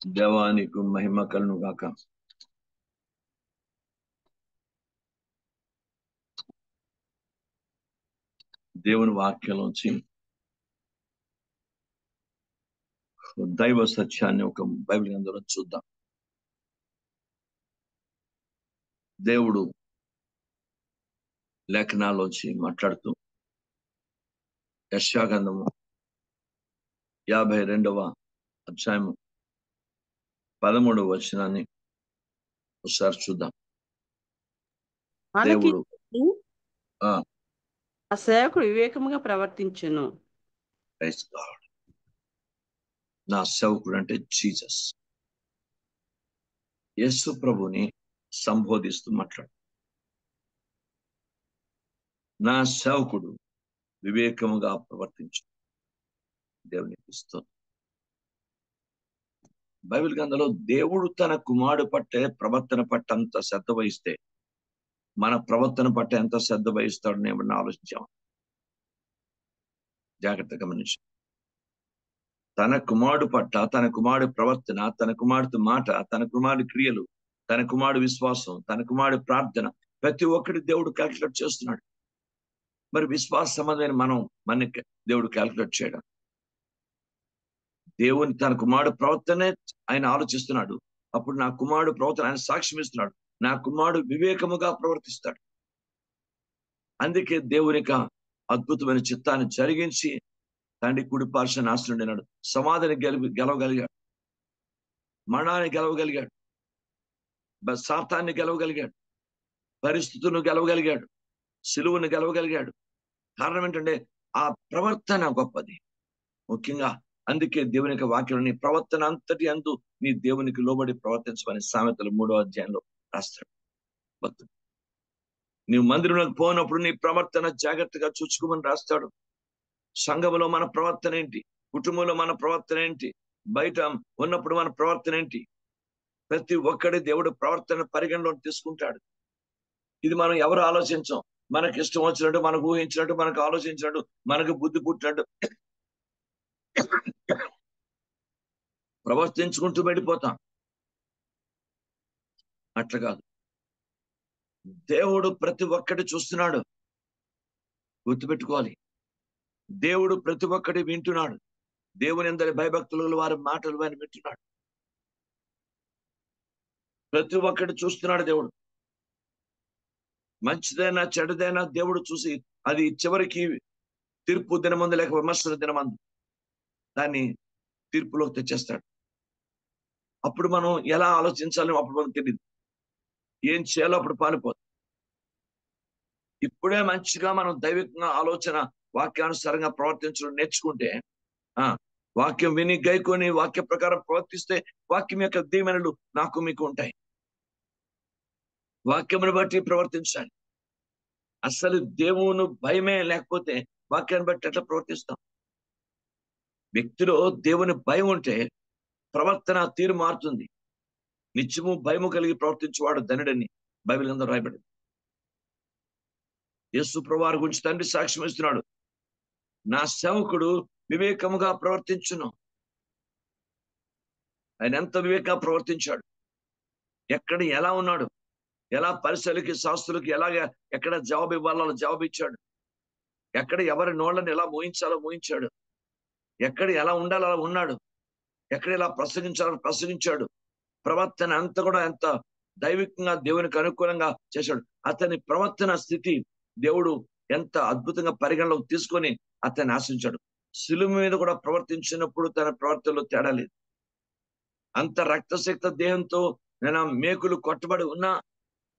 దేవానికి మహిమ కలును గాక. దేవుని వాక్యంలోంచి దైవ సత్యాన్ని ఒక బైబిల్ గ్రంథంలో చూద్దాం. దేవుడు లేఖనాల్లోంచి మాట్లాడుతూ యెషయా గ్రంథము 52వ అధ్యాయము 13వ వచనాన్ని ఒకసారి చూద్దాం. మనకి దేవుడు ఆ సేవకుడు వివేకముగా ప్రవర్తించును. Praise God. నా సేవకుడు అంటే జీసస్, యేసు ప్రభుని సంబోధిస్తూ మాట్లాడు. నా సేవకుడు వివేకముగా ప్రవర్తించు. దేవునికి ఇస్తుంది. బైబిల్ గ్రంథంలో దేవుడు తన కుమారుడు పట్టే ప్రవర్తన పట్ల అంత శ్రద్ధ వహిస్తే మన ప్రవర్తన పట్ల ఎంత శ్రద్ధ వహిస్తాడని ఏమన్నా ఆలోచించాం. జాగ్రత్తగా గమనించి తన కుమారుడు పట్ల, తన కుమారుడు ప్రవర్తన, తన కుమారుడు మాట, తన కుమారుడు క్రియలు, తన కుమారుడు విశ్వాసం, తన కుమారుడు ప్రార్థన, ప్రతి ఒక్కటి దేవుడు క్యాల్కులేట్ చేస్తున్నాడు. మరి విశ్వాస సంబంధమైన మన దేవుడు క్యాల్కులేట్ చేయడం, దేవుని తన కుమారుడు ప్రవర్తనే ఆయన ఆలోచిస్తున్నాడు. అప్పుడు నా కుమారుడు ప్రవర్తన ఆయన సాక్ష్యం ఇస్తున్నాడు. నా కుమారుడు వివేకముగా ప్రవర్తిస్తాడు. అందుకే దేవునిక అద్భుతమైన చిత్తాన్ని జరిగించి తండ్రి కుడి పార్శ్వ ఆశ్రయుడైనాడు. సమాధిని గెలవగలిగాడు, మరణాన్ని గెలవగలిగాడు, సాతాన్ని గెలవగలిగాడు, పరిస్థితులను గెలవగలిగాడు, సిలువను గెలవగలిగాడు. కారణం ఏంటంటే ఆ ప్రవర్తన గొప్పది. ముఖ్యంగా అందుకే దేవుని యొక్క వాక్యం నీ ప్రవర్తన అంతటి అందు నీ దేవునికి లోబడి ప్రవర్తించమని సామెతలు 3వ అధ్యాయంలో రాస్తాడు భక్తుడు. నీవు మందిరంలోకి పోయినప్పుడు నీ ప్రవర్తన జాగ్రత్తగా చూసుకోమని రాస్తాడు. సంఘములో మన ప్రవర్తన ఏంటి, కుటుంబంలో మన ప్రవర్తన ఏంటి, బయట ఉన్నప్పుడు మన ప్రవర్తన ఏంటి, ప్రతి ఒక్కడి దేవుడు ప్రవర్తన పరిగణలో తీసుకుంటాడు. ఇది మనం ఎవరు ఆలోచించాం. మనకి ఇష్టం వచ్చినట్టు, మనకు ఊహించినట్టు, మనకు ఆలోచించినట్టు, మనకు బుద్ధి పుట్టినట్టు ప్రవర్తించుకుంటూ వెళ్ళిపోతాం. అట్లా కాదు. దేవుడు ప్రతి ఒక్కటి చూస్తున్నాడు. గుర్తుపెట్టుకోవాలి. దేవుడు ప్రతి ఒక్కటి వింటున్నాడు. దేవుని అందరి భయభక్తులు వారి మాటలు వారిని వింటున్నాడు. ప్రతి ఒక్కటి చూస్తున్నాడు దేవుడు. మంచిదైనా చెడుదైనా దేవుడు చూసి అది చివరికి తీర్పు దినమందు లేక విమర్శన దినమందు దాన్ని తీర్పులోకి తెచ్చేస్తాడు. అప్పుడు మనం ఎలా ఆలోచించాలో అప్పుడు మనకు తెలియదు. ఏం చేయాలో అప్పుడు పాలిపోదు. ఇప్పుడే మంచిగా మనం దైవికంగా ఆలోచన వాక్యానుసారంగా ప్రవర్తించడం నేర్చుకుంటే, వాక్యం విని గైకొని వాక్య ప్రకారం ప్రవర్తిస్తే వాక్యం యొక్క దీవెనలు నాకు మీకు ఉంటాయి. వాక్యమును బట్టి ప్రవర్తించాలి. అసలు దేవుని భయమే లేకపోతే వాక్యాన్ని బట్టి ఎట్లా ప్రవర్తిస్తాం? వ్యక్తిలో దేవుని భయం ఉంటే ప్రవర్తన తీరు మారుతుంది. నిత్యము భయము కలిగి ప్రవర్తించేవాడు ధనుడని బైబిల్ గ్రంథంలో రాయబడింది. యేసు ప్రభువారి గురించి తండ్రి సాక్ష్యం ఇస్తున్నాడు. నా సేవకుడు వివేకముగా ప్రవర్తించును. ఆయన ఎంత వివేకంగా ప్రవర్తించాడు, ఎక్కడ ఎలా ఉన్నాడు, ఎలా పరిశీలకి శాస్త్రులకి ఎక్కడ జవాబు ఇవ్వాలో జవాబు ఇచ్చాడు, ఎక్కడ ఎవరి నోళ్ళని ఎలా మోయించాలో మోయించాడు, ఎక్కడ ఎలా ఉండాలో అలా ఉన్నాడు, ఎక్కడ ఎలా ప్రసంగించాలో ప్రసంగించాడు. ప్రవర్తన అంతా కూడా ఎంత దైవికంగా దేవునికి అనుకూలంగా చేశాడు. అతని ప్రవర్తన స్థితి దేవుడు ఎంత అద్భుతంగా పరిగణలోకి తీసుకొని అతన్ని ఆశించాడు. శిలువ మీద కూడా ప్రవర్తించినప్పుడు తన ప్రవర్తనలో తేడా లేదు. అంత రక్తశక్త దేహంతో నేను మేకులు కొట్టబడి ఉన్నా,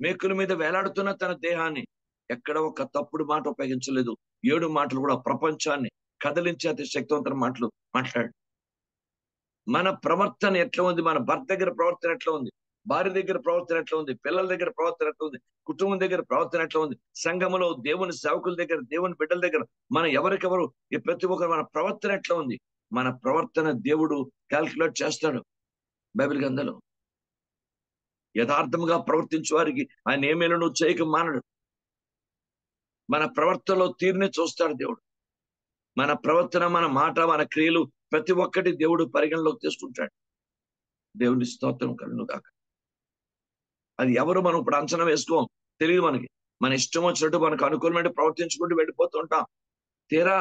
మేకుల మీద వేలాడుతున్న తన దేహాన్ని ఎక్కడ ఒక తప్పుడు మాట ఉపయోగించలేదు. 7 మాటలు కూడా ప్రపంచాన్ని కదిలించే అతి శక్తివంతమైన మాటలు మాట్లాడు. మన ప్రవర్తన ఎట్లా ఉంది, మన భర్త దగ్గర ప్రవర్తన ఎట్లా ఉంది, భార్య దగ్గర ప్రవర్తన ఎట్లా ఉంది, పిల్లల దగ్గర ప్రవర్తన ఎట్లా ఉంది, కుటుంబం దగ్గర ప్రవర్తన ఎట్లా ఉంది, సంఘములో దేవుని సేవకుల దగ్గర, దేవుని బిడ్డల దగ్గర, మన ఎవరికెవరు ఈ ప్రతి ఒక్కరు మన ప్రవర్తన ఎట్లా ఉంది. మన ప్రవర్తన దేవుడు క్యాల్కులేట్ చేస్తాడు. బైబిల్ గ్రంథంలో యథార్థంగా ప్రవర్తించే వారికి ఆయన ఏమేలను చేయక మానడు. మన ప్రవర్తనలో తీరుని చూస్తాడు దేవుడు. మన ప్రవర్తన, మన మాట, మన క్రియలు ప్రతి ఒక్కటి దేవుడు పరిగణలోకి తీసుకుంటాడు. దేవుని స్తోత్రం కలుగును గాక. అది ఎవరు మనం ఇప్పుడు అంచనా వేసుకోం, తెలియదు మనకి. మన ఇష్టం వచ్చినట్టు మనకు అనుకూలమైన ప్రవర్తించుకుంటూ వెళ్ళిపోతుంటాం. తీరా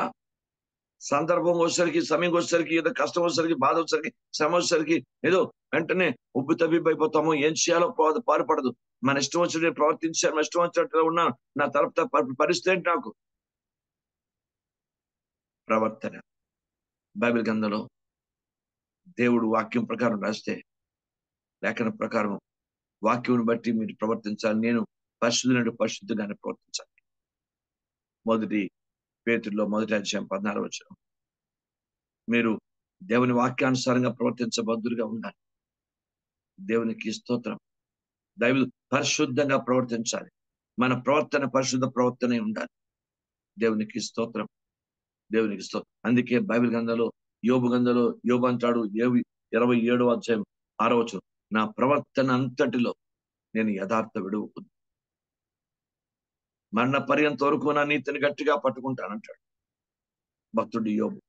సందర్భం వచ్చేసరికి, సమయం వచ్చేసరికి, ఏదో కష్టం వచ్చేసరికి, బాధ వచ్చేసరికి, శ్రమ వచ్చేసరికి ఏదో వెంటనే ఉబ్బు తబ్బిబ్బైపోతాము. ఏం చేయాలో పాల్పడదు. మన ఇష్టం వచ్చినట్టు ప్రవర్తించాను, మన ఇష్టం వచ్చినట్టుగా ఉన్నాను, నా తరపు పరిస్థితి ఏంటి? నాకు ప్రవర్తన బైబిల్ గ్రంథంలో దేవుడు వాక్యం ప్రకారం రాస్తే, లేఖన ప్రకారం వాక్యం బట్టి మీరు ప్రవర్తించాలి. నేను పరిశుద్ధుగానే ప్రవర్తించాలి. మొదటి పేతురులో 1:14 మీరు దేవుని వాక్యానుసారంగా ప్రవర్తించబద్దులుగా ఉండాలి. దేవునికి స్తోత్రం. దైవ పరిశుద్ధంగా ప్రవర్తించాలి. మన ప్రవర్తన పరిశుద్ధ ప్రవర్తనే ఉండాలి. దేవునికి స్తోత్రం. దేవునికి స్తోత్రం. అందుకే బైబిల్ గ్రంథంలో యోబు అంటాడు, 27:6 నా ప్రవర్తన అంతటిలో నేను యథార్థ విడువకు, మరణ పర్యంత వరకు నా నీతిని గట్టిగా పట్టుకుంటానంటాడు భక్తుడు యోబు.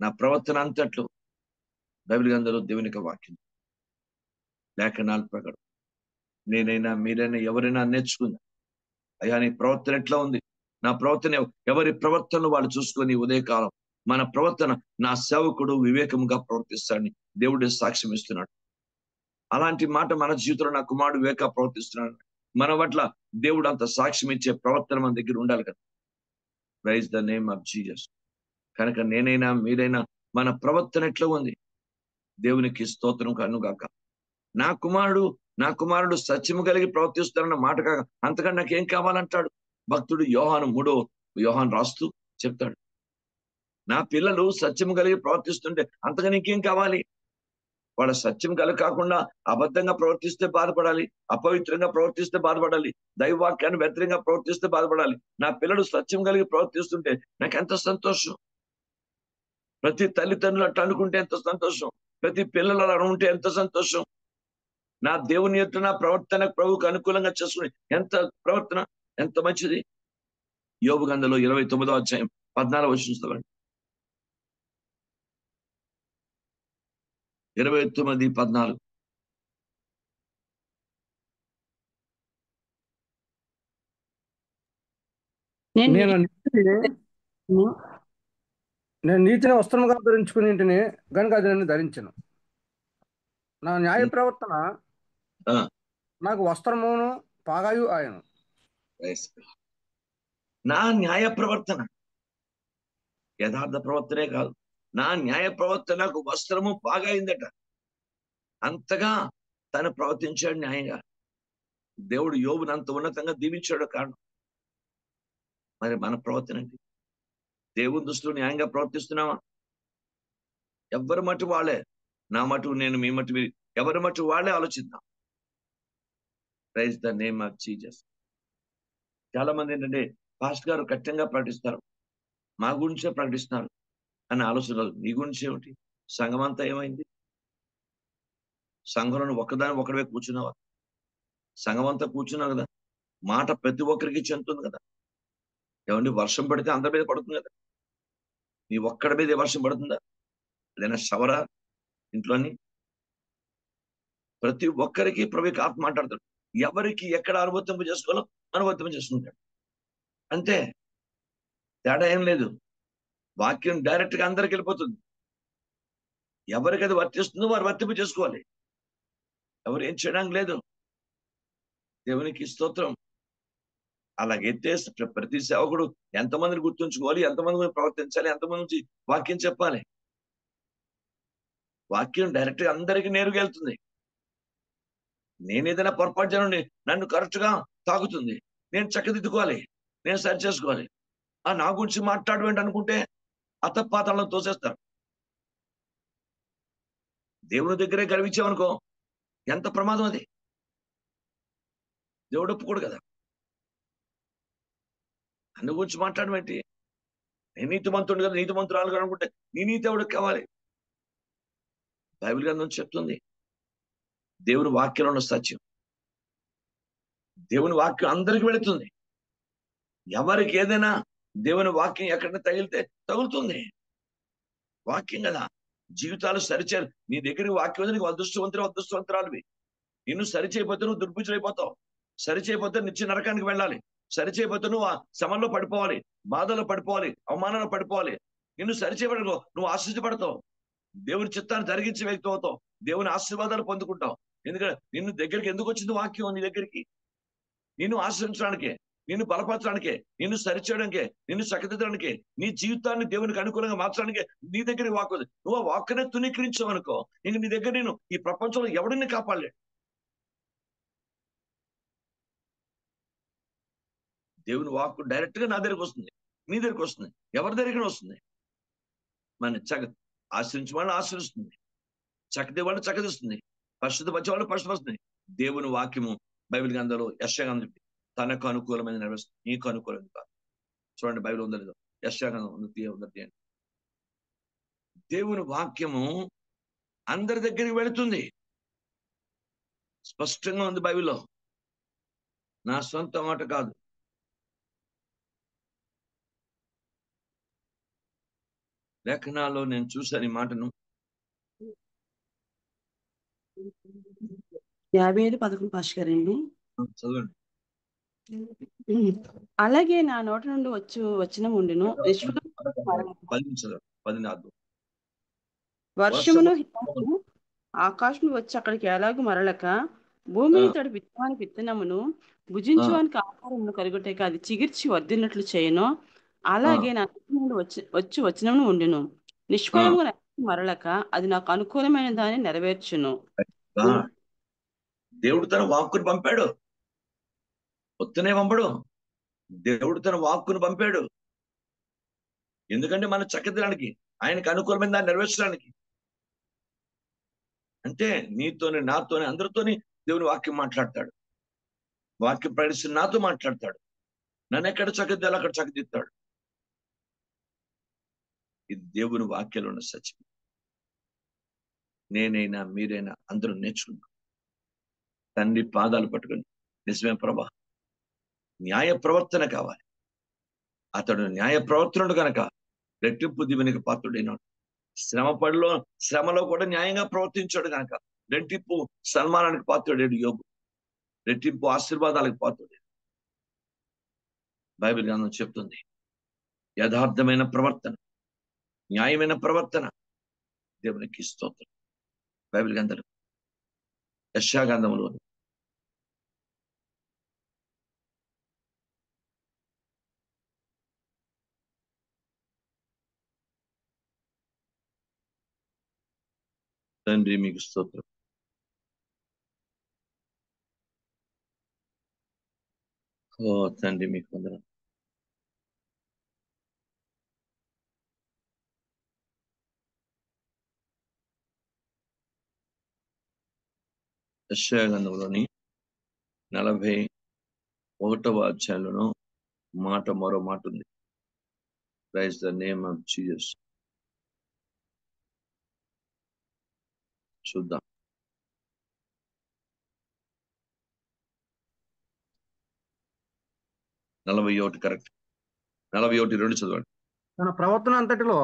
నా ప్రవర్తన అంతట్లో బైబిల్ గ్రంథంలో దేవునికి వాక్యం, లేఖనాల ప్రకారం నేనైనా మీరైనా ఎవరైనా నేర్చుకుందా, అయ్యా నీ ప్రవర్తన ఎట్లా ఉంది? నా ప్రవర్తన ఎవరి ప్రవర్తనలు వాళ్ళు చూసుకొని ఉదయకాలం మన ప్రవర్తన, నా సేవకుడు వివేకముగా ప్రవర్తిస్తాడని దేవుడే సాక్ష్యం ఇస్తున్నాడు. అలాంటి మాట మన జీవితంలో నా కుమారుడు వివేక ప్రవర్తిస్తున్నాడు. మన పట్ల దేవుడు అంత సాక్ష్యం ఇచ్చే ప్రవర్తన మన దగ్గర ఉండాలి కదా. Praise the name of Jesus. కనుక నేనైనా మీరైనా మన ప్రవర్తన ఎట్లా ఉంది? దేవునికి స్తోత్రం కనుగాక. నా కుమారుడు సత్యము కలిగి ప్రవర్తిస్తారన్న మాట కాక అంతకన్నా నాకేం కావాలంటాడు భక్తుడు యోహాను రాస్తూ చెప్తాడు. నా పిల్లలు సత్యము కలిగి ప్రవర్తిస్తుంటే అంతగా నీకేం కావాలి? వాళ్ళ సత్యం కలిగి కాకుండా అబద్ధంగా ప్రవర్తిస్తే బాధపడాలి, అపవిత్రంగా ప్రవర్తిస్తే బాధపడాలి, దైవవాక్యాన్ని వ్యతిరేకంగా ప్రవర్తిస్తే బాధపడాలి. నా పిల్లలు సత్యం కలిగి ప్రవర్తిస్తుంటే నాకు ఎంత సంతోషం. ప్రతి తల్లిదండ్రులు అట్లా అనుకుంటే ఎంత సంతోషం. ప్రతి పిల్లలు అలా ఉంటే ఎంత సంతోషం. నా దేవుని యొక్క నా ప్రవర్తన ప్రభువుకు అనుకూలంగా చేసుకుని ప్రవర్తన ఎంత మంచిది. యోబు గ్రంథంలో 29:14 చూస్తామండి. 29:14 నేను నీతిని వస్త్రముగా ధరించుకుని ఇంటిని గనుక అది నన్ను ధరించను. నా న్యాయ ప్రవర్తన నాకు వస్త్రమును పాగాయు ఆయను. నా న్యాయ ప్రవర్తన యథార్థ ప్రవర్తనే కాదు, నా న్యాయ ప్రవర్తనకు వస్త్రము పాగాయిందట. అంతగా తను ప్రవర్తించాడు న్యాయంగా. దేవుడు యోబుని అంత ఉన్నతంగా దీవించాడు కారణం. మరి మన ప్రవర్తన ఏంటి? దేవుని దృష్టిలో న్యాయంగా ప్రవర్తిస్తున్నావా? ఎవరి మటు వాళ్ళే, నా మటు నేను, మీ మటు మీరు, ఎవరి మటు వాళ్ళే ఆలోచిద్దాం. Praise the name of Jesus. చాలా మంది ఏంటంటే పాస్టర్ గారు కఠినంగా ప్రకటిస్తారు, మా గురించే ప్రకటిస్తున్నారు అనే ఆలోచన. నీ గురించి ఏమిటి? సంఘం అంతా ఏమైంది? సంఘంలో ఒకడివే కూర్చున్నావా? సంఘం అంతా కూర్చున్నావు కదా. మాట ప్రతి ఒక్కరికి చెందుతుంది కదా. ఏమండి, వర్షం పడితే అందరి మీద పడుతుంది కదా. నీ ఒక్కడి మీద వర్షం పడుతుందా? ఏదైనా షవరా ఇంట్లోని? ప్రతి ఒక్కరికి ప్రభువుకి ఆత్మ మాట్లాడతాడు. ఎవరికి ఎక్కడ అనువర్తింప చేసుకోవాలో అనువర్తింప చేసుకుంటాడు. అంతే, తేడా ఏం లేదు. వాక్యం డైరెక్ట్ గా అందరికి వెళ్ళిపోతుంది. ఎవరికి అది వర్తిస్తుందో వారు వర్తింప చేసుకోవాలి. ఎవరు ఏం చేయడానికి లేదు. దేవునికి స్తోత్రం. అలాగైతే ప్రతి సేవకుడు ఎంతమందిని గుర్తుంచుకోవాలి, ఎంతమంది ప్రవర్తించాలి, ఎంతమంది నుంచి వాక్యం చెప్పాలి. వాక్యం డైరెక్ట్ గా అందరికీ నేరుగా వెళ్తుంది. నేను ఏదైనా పొరపాటు చేయనండి, నన్ను కరెక్ట్ గా తాకుతుంది, నేను చక్కదిద్దుకోవాలి, నేను సరి చేసుకోవాలి. నా గురించి మాట్లాడవేంటి అనుకుంటే అతపాతాలను తోసేస్తారు. దేవుని దగ్గరే గర్వించామనుకో ఎంత ప్రమాదం అది. దేవుడు ఒప్పుకోడు కదా. అన్ని గురించి మాట్లాడమేంటి? నేను నీతిమంతుడు కదా, నీతిమంతురాలు కదా అనుకుంటే నీ నీతి ఎవడికి కావాలి? బైబిల్ గ్రంథం చెప్తుంది దేవుని వాక్యంలో ఉన్న సత్యం. దేవుని వాక్యం అందరికి వెళుతుంది. ఎవరికి ఏదైనా దేవుని వాక్యం ఎక్కడ తగిలితే తగులుతుంది. వాక్యం కదా. జీవితాలు సరిచేయాలి. నీ దగ్గరికి వాక్యం ఉంది, నీకు అదృష్టవంతురాలివి. నిన్ను సరిచేయకపోతే నువ్వు దుర్బుజులైపోతావు. సరిచేయకపోతే నిత్య నరకానికి వెళ్ళాలి. సరిచేయకపోతే నువ్వు ఆ శ్రమల్లో పడిపోవాలి, బాధలో పడిపోవాలి, అవమానంలో పడిపోవాలి. నిన్ను సరిచేయబడకో నువ్వు ఆశించబడతావు. దేవుని చిత్తాన్ని జరిగించే వ్యక్తి అవుతావు. దేవుని ఆశీర్వాదాలు పొందుకుంటావు. ఎందుకంటే నిన్ను దగ్గరికి ఎందుకు వచ్చింది వాక్యం? నీ దగ్గరికి నిన్ను ఆశ్రయించడానికే, నిన్ను బలపరచడానికే, నిన్ను సరిచేయడానికే, నిన్ను చక్కదిద్దడానికే, నీ జీవితాన్ని దేవునికి అనుకూలంగా మార్చడానికే నీ దగ్గర వాక్ ఉంది. నువ్వు ఆ వాక్కునే తునీకరించావు అనుకో, ఇంక నీ దగ్గర నేను ఈ ప్రపంచంలో ఎవడిని కాపాడలేడు. దేవుని వాక్కు డైరెక్ట్ గా నా దగ్గరికి వస్తుంది, నీ దగ్గరికి వస్తుంది, ఎవరి దగ్గరికి వస్తుంది? మన ఆశ్రయించే వాళ్ళని ఆశ్రయిస్తుంది, చక్కది వాళ్ళు చక్కదిస్తుంది, పరిశుద్ధపరిచే వాళ్ళు పరిశుద్ధపరుస్తుంది. దేవుని వాక్యము బైబిల్ గ్రంథంలో యెషయా గ్రంథం తనకు అనుకూలమైన నెరవేరుస్తుంది, నీకు అనుకూలమైన కాదు. చూడండి బైబిల్ ఉందో యెషయా గ్రంథం ఉంది. దేవుని వాక్యము అందరి దగ్గరికి వెళుతుంది, స్పష్టంగా ఉంది బైబిల్లో. నా సొంత మాట కాదు. లేఖనాల్లో నేను చూశాను ఈ మాటను. 55:11 పాస్టర్ గారండి. చదవండి. అలాగే నా నోట నుండి వచ్చిన ఉండెను, వర్షమును హిమమును ఆకాశం వచ్చి అక్కడికి ఎలాగూ మరలక, భూమిని తడి విత్తనానికి విత్తనమును భుజించువానికి ఆహారమును కలుగుటకు అది చిగిర్చి వర్ధిల్లినట్లు చేయను. అలాగే నా నుండి వచ్చినమును ఉండెను, నిష్ఫలముగా మరలక అది నాకు అనుకూలమైన దాన్ని నెరవేర్చును. దేవుడు తన వాక్కును పంపాడు, ఒత్తనే పంపడు. దేవుడు తన వాక్కును పంపాడు. ఎందుకంటే మనం చక్కదిద్దడానికి, ఆయనకు అనుకూలమైన దాన్ని నెరవేర్చడానికి. అంటే నీతోనే, నాతోనే, అందరితోని దేవుని వాక్యం మాట్లాడతాడు. వాక్యం ప్రకటిస్తున్న నాతో మాట్లాడతాడు. నన్ను ఎక్కడ చక్కదిద్దాలో అక్కడ చక్కదిద్దాడు. ఇది దేవుని వాక్యంలో ఉన్న సత్యం. నేనైనా మీరైనా అందరూ నేర్చుకున్నాం. తండ్రి పాదాలు పట్టుకుని, నిజమే ప్రభా, న్యాయ ప్రవర్తన కావాలి. అతడు న్యాయ ప్రవర్తనుడు కనుక రెట్టింపు దీవెనకి పాత్రుడైనాడు. శ్రమలో కూడా న్యాయంగా ప్రవర్తించాడు కనుక రెట్టింపు సన్మానానికి పాత్రుడేడు యోబు, రెట్టింపు ఆశీర్వాదాలకు పాత్రుడే. బైబిల్ గ్రంథం చెప్తుంది, యథార్థమైన ప్రవర్తన, న్యాయమైన ప్రవర్తన దేవునికి స్తోత్రం. బైబిల్ గ్రంథం యెషయా గ్రంథంలో తండ్రి మీకు స్తోత్రం. ఓ తండ్రి మీకు వందనాలు. యెషయా గ్రంథంలోని 41వ అధ్యాయంలోనూ మరో మాట ఉంది. Praise the name of Jesus. చూద్దాం. కరెక్ట్. 41:2 చదవండి. తన ప్రవర్తన అంతటిలో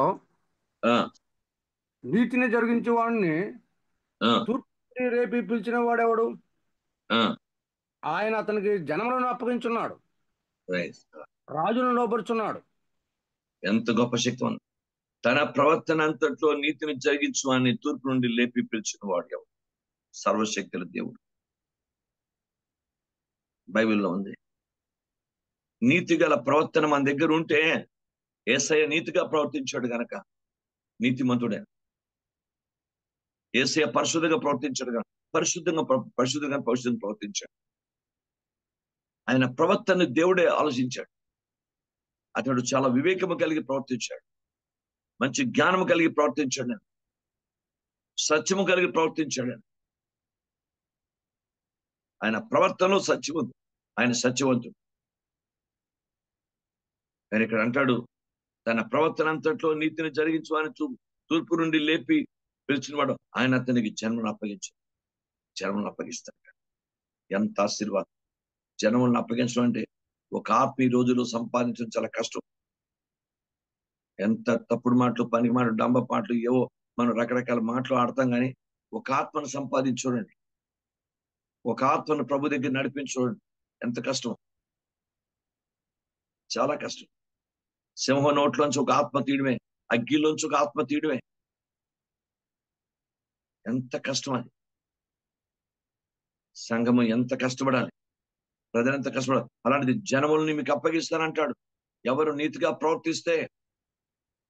నీతిని జరిగించే వాడిని తూర్పు రేపి పిలిచిన వాడెవడు? ఆయన అతనికి జనములను అప్పగించున్నాడు, రాజును లోపరుచున్నాడు. ఎంత గొప్ప శక్తి ఉంది. తన ప్రవర్తన అంతట్లో నీతిని జరిగించు అని తూర్పు నుండి లేపి పిలిచిన వాడు ఎవడు? సర్వశక్తుల దేవుడు. బైబిల్లో ఉంది. నీతి గల ప్రవర్తన మన దగ్గర ఉంటే, యేసయ్య నీతిగా ప్రవర్తించాడు గనక నీతిమంతుడే. యేసయ్య పరిశుద్ధంగా ప్రవర్తించాడు గనక పరిశుద్ధంగా ప్రవర్తించాడు. ఆయన ప్రవర్తన దేవుడే ఆలోచించాడు. అతడు చాలా వివేకము కలిగి ప్రవర్తించాడు, మంచి జ్ఞానము కలిగి ప్రవర్తించాడు, సత్యము కలిగి ప్రవర్తించాడు. ఆయన ప్రవర్తనలో సత్యవంతుడు, ఆయన సత్యవంతుడు. ఆయన ఇక్కడ అంటాడు, తన ప్రవర్తన అంతట్లో నీతిని జరిగించు అని తూర్పు నుండి లేపి పిలిచిన వాడు ఆయన అతనికి జన్మను అప్పగిస్తాడు. ఎంత ఆశీర్వాదం! జన్మలను అప్పగించడం అంటే ఒక ఆత్మీయ రోజులు సంపాదించడం చాలా కష్టం. ఎంత తప్పుడు మాటలు, పనికి మాటలు, డంబ మాటలు, ఏవో మనం రకరకాల మాటలు ఆడతాం కానీ ఒక ఆత్మను సంపాదించి చూడండి, ఒక ఆత్మను ప్రభు దగ్గర నడిపించి చూడండి, ఎంత కష్టం, చాలా కష్టం. సింహం నోట్లోంచి ఒక ఆత్మ తీయడమే, అగ్గిలోంచి ఒక ఆత్మ తీయడమే, ఎంత కష్టం అది. సంఘము ఎంత కష్టపడాలి, ప్రజలు ఎంత కష్టపడాలి. అలాంటిది జనముల్ని మీకు అప్పగిస్తానంటాడు. ఎవరు నీతిగా ప్రవర్తిస్తే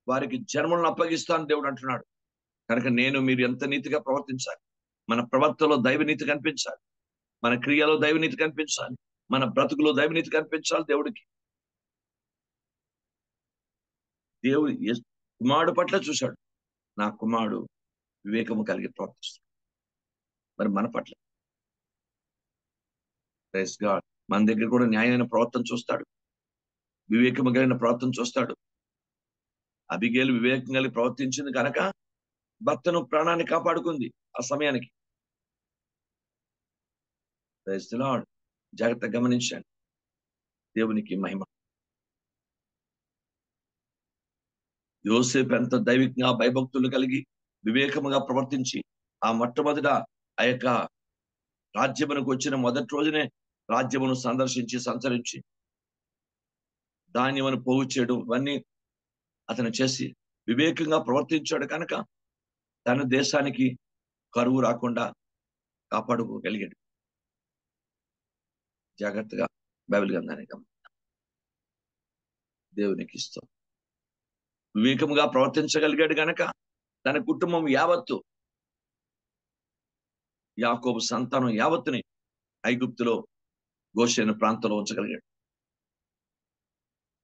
వారికి జనములను అప్పగిస్తాను దేవుడు అంటున్నాడు. కనుక మీరు ఎంత నీతిగా ప్రవర్తించాలి, మన ప్రవర్తనలో దైవనీతి కనిపించాలి, మన క్రియలో దైవనీతి కనిపించాలి, మన బ్రతుకులో దైవనీతి కనిపించాలి దేవుడికి. దేవుడు కుమారుడు పట్ల చూశాడు, నా కుమారుడు వివేకము కలిగి ప్రవర్తిస్తాడు. మరి మన పట్ల ప్రైజ్ గాడ్, మన దగ్గర కూడా న్యాయమైన ప్రవర్తన చూస్తాడు, వివేకము కలిగిన ప్రవర్తన చూస్తాడు. అబిగేలు వివేకం కలిగి ప్రవర్తించింది కనుక భర్తను ప్రాణాన్ని కాపాడుకుంది ఆ సమయానికి. Praise the Lord. జాగ్రత్తగా గమనించండి. దేవునికి మహిమ. యోసేపు ఎంత దైవికంగా భయభక్తులు కలిగి వివేకముగా ప్రవర్తించి ఆ మొట్టమొదట ఆ యొక్క రాజ్యమునకు వచ్చిన మొదటి రోజునే రాజ్యమును సంచరించి ధాన్యమును పోగు చేయడం ఇవన్నీ అతను చేసి వివేకంగా ప్రవర్తించాడు కనుక తన దేశానికి కరువు రాకుండా కాపాడుకోగలిగాడు. జాగ్రత్తగా బైబిల్ గ్రంథాన్ని దేవునికి ఇస్తాం. వివేకముగా ప్రవర్తించగలిగాడు గనక తన కుటుంబం యావత్తు, యాకోబు సంతానం యావత్తుని ఐగుప్తులో గోషేను ప్రాంతంలో ఉంచగలిగాడు.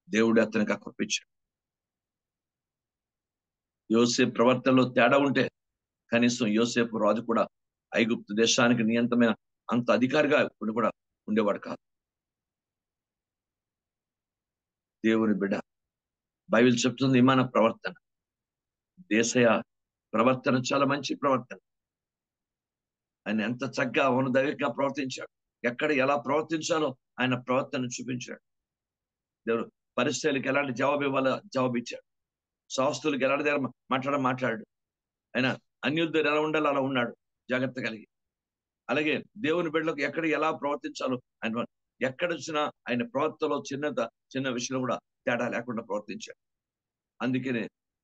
దేవుడు అతనికి అప్పగించాడు. యోసేపు ప్రవర్తనలో తేడా ఉంటే కనీసం యోసేపు రాజు కూడా ఐగుప్తు దేశానికి నియంత్రమైన అంత అధికారిగా కూడా ఉండేవాడు కాదు. దేవుని బిడ్డ, బైబిల్ చెప్తుంది మన ప్రవర్తన, దేశయ ప్రవర్తన చాలా మంచి ప్రవర్తన. ఆయన ఎంత చక్కగా దైవికంగా ప్రవర్తించాడు, ఎక్కడ ఎలా ప్రవర్తించాలో ఆయన ప్రవర్తన చూపించాడు. దేవుడు పరిస్థితులకు ఎలాంటి జవాబు ఇవ్వాలో జవాబు ఇచ్చాడు, శాస్త్రులకు ఎలాంటి దగ్గర మాట్లాడాడు. ఆయన అన్యుల దగ్గర ఎలా ఉండాలో అలా ఉన్నాడు జాగ్రత్త కలిగి. అలాగే దేవుని బిడ్డలకు ఎక్కడ ఎలా ప్రవర్తించాలో ఆయన ఎక్కడొచ్చినా ఆయన ప్రవర్తనలో చిన్న విషయంలో కూడా తేడా లేకుండా ప్రవర్తించాడు. అందుకనే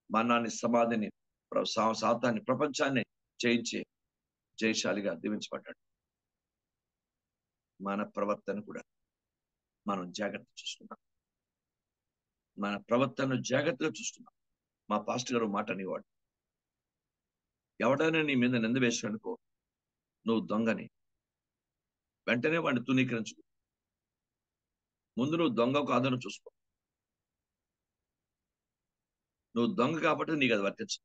మరణాన్ని, సమాధిని, సాతాన్ని, ప్రపంచాన్ని జయించే జయశాలిగా దీవించబడ్డాడు. మన ప్రవర్తన కూడా మనం జాగ్రత్త చూసుకున్నాం, మన ప్రవర్తనను జాగ్రత్తగా చూస్తున్నాం. మా పాస్టర్ గారు మాట అనేవాడు, ఎవడైనా నీ మీద నింద వేసాడనుకో, నువ్వు దొంగని వెంటనే వాడిని తునీకరించుకో. ముందు నువ్వు దొంగ కాదని చూసుకో. నువ్వు దొంగ కాబట్టి నీకు అది వర్తించు.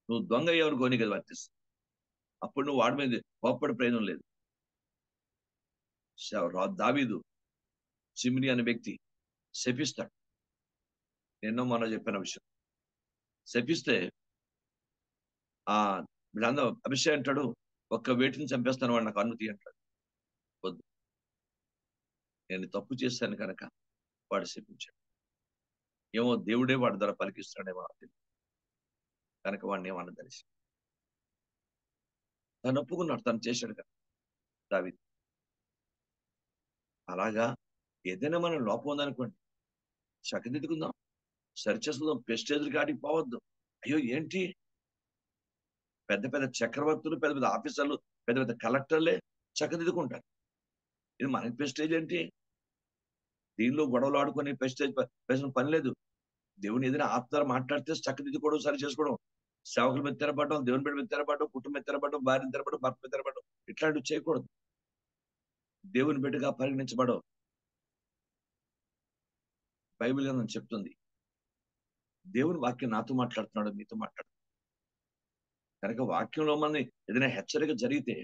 నువ్వు దొంగ ఎవరికో నీకు అది వర్తిస్తుంది. అప్పుడు నువ్వు వాడి మీద కోప్పడి ప్రయోజనం లేదు. దావీదు సిమ్రి అనే వ్యక్తి శపిస్తాడు. ఎన్నో మొన్న చెప్పిన విషయం. శపిస్తే ఆ వీళ్ళందరూ అభిషేక్ అంటాడు, ఒక్క వేటిని చంపేస్తాను వాడు నాకు అనుమతి అంటాడు. వద్దు, నేను తప్పు చేశాను కనుక వాడు శపించాడు. ఏమో దేవుడే వాడి ద్వారా పలికిస్తాడేమో కనుక వాడిని ఏమన్నా తెలిసి తను ఒప్పుకున్నాడు, తను చేశాడు కదా దావీదు. అలాగా ఏదైనా మనం లోపం ఉందనుకోండి, చక్కదిద్దుకుందాం, సరిచేసుకుందాం. పెస్టేజ్లు కాటికి పోవద్దు. అయ్యో ఏంటి, పెద్ద పెద్ద చక్రవర్తులు, పెద్ద పెద్ద ఆఫీసర్లు, పెద్ద పెద్ద కలెక్టర్లే చక్కదిద్దుకుంటారు. ఇది మనకి పెస్టేజ్ ఏంటి? దీనిలో గొడవలు ఆడుకొని పెస్టేజ్ పని లేదు. దేవుని ఏదైనా ఆత్మలు మాట్లాడితే చక్కదిద్దుకోవడం, సరి చేసుకోవడం, సేవకుల మీద తెరపడడం, దేవుని బిడ్డ మీద తెరపడడం, కుటుంబం మీద తెరపడడం, భార్యను తెరపడడం, భర్త మీద తెరపడడం, ఇట్లాంటివి చేయకూడదు. దేవుని బిడ్డగా పరిగణించబడవు. బైబిల్ గ్రంథం చెప్తుంది, దేవుని వాక్యం నాతో మాట్లాడుతున్నాడు, మీతో మాట్లాడుతున్నాడు కనుక వాక్యంలో మన ఏదైనా హెచ్చరిక జరిగితే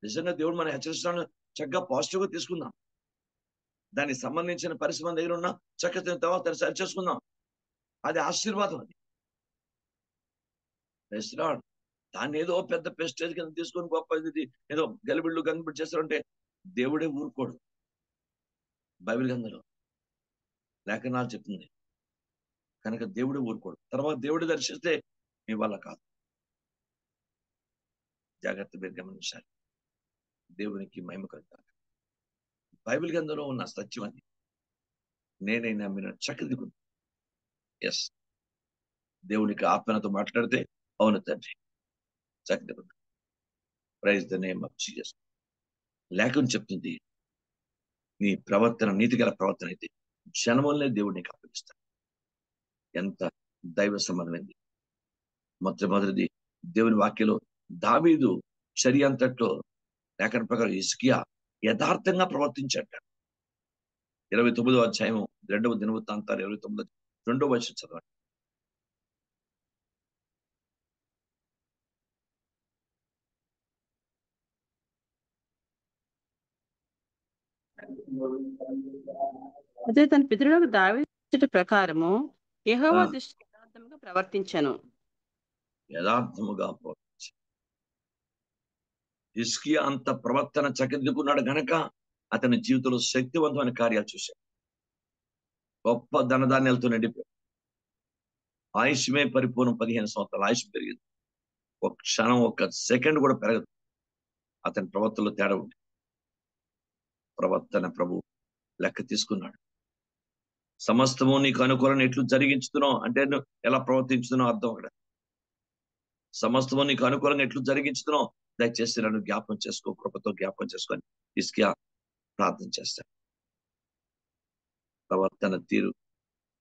నిజంగా దేవుడు మన హెచ్చరిస్తున్నాడు, చక్కగా పాజిటివ్ గా తీసుకుందాం. దానికి సంబంధించిన పరిస్థితి మన దగ్గర ఉన్న చక్కగా తర్వాత సరి చేసుకుందాం. అది ఆశీర్వాదం. అది దాన్ని ఏదో పెద్ద పెస్టేజ్ కింద తీసుకొని గొప్ప ఏదో గలిబిళ్ళు గంగిబిడ్డు చేస్తారంటే దేవుడే ఊరుకోడు. బైబిల్ గ్రంథంలో లేఖనాలు చెప్తుంది కనుక దేవుడే ఊరుకోడు. తర్వాత దేవుడు దర్శిస్తే మీ వల్ల కాదు. జాగ్రత్త మీరు గమనించాలి. దేవునికి మహిమ కలుగుతారు. బైబిల్ గ్రంథంలో ఉన్న సత్యం అది. నేనైనా మీరు చక్కదిగుంది. ఎస్, దేవునికి ఆత్మనతో మాట్లాడితే అవును తండ్రి చక్కదిగుంది. Praise the name of Jesus. లేఖనం చెప్తుంది, నీ ప్రవర్తన నీతిగల ప్రవర్తన అయితే జనములనే దేవుడు నీకు అప్పగిస్తాడు. ఎంత దైవ సంబంధమైంది. మొట్టమొదటిది దేవుని వాక్యలో దావీదు చర్య అంతట్లో లేఖన ప్రకారం హిజ్కియా యథార్థంగా ప్రవర్తించాట. 29వ అధ్యాయం 2వ దినవృత్తాంతాలు 29 2వ వచనం చదవండి. అదే తన పితరులకు దావీదు ప్రకారము యెహోవా దృష్టికి యథార్థముగా ప్రవర్తించెను. యథార్థముగా ప్రవర్తించాడు. హిజ్కియా అంత ప్రవర్తన చక్కదిద్దుకున్నాడు గనక అతని జీవితంలో శక్తివంతమైన కార్యాలు చూశాడు. గొప్ప ధనధాన్యాలతో నిండిపోయాడు. ఆయుష్మే పరిపూర్ణం. 15 సంవత్సరాల ఆయుష్ పెరిగింది. ఒక క్షణం, ఒక సెకండ్ కూడా పెరగదు. అతని ప్రవర్తనలో తేడా ఉంది. ప్రవర్తన ప్రభు లెక్క తీసుకున్నాడు. సమస్తము నీకు అనుకూలంగా ఎట్లు జరిగించుతున్నావు అంటే నువ్వు ఎలా ప్రవర్తించుతున్నావు అర్థం అక్కడ. సమస్తము నీకు అనుకూలంగా ఎట్లు జరిగించుతున్నావు దయచేసి నన్ను జ్ఞాపం చేసుకో, కృపతో జ్ఞాపం చేసుకొని హిజ్కియా ప్రార్థన చేస్తాడు. ప్రవర్తన తీరు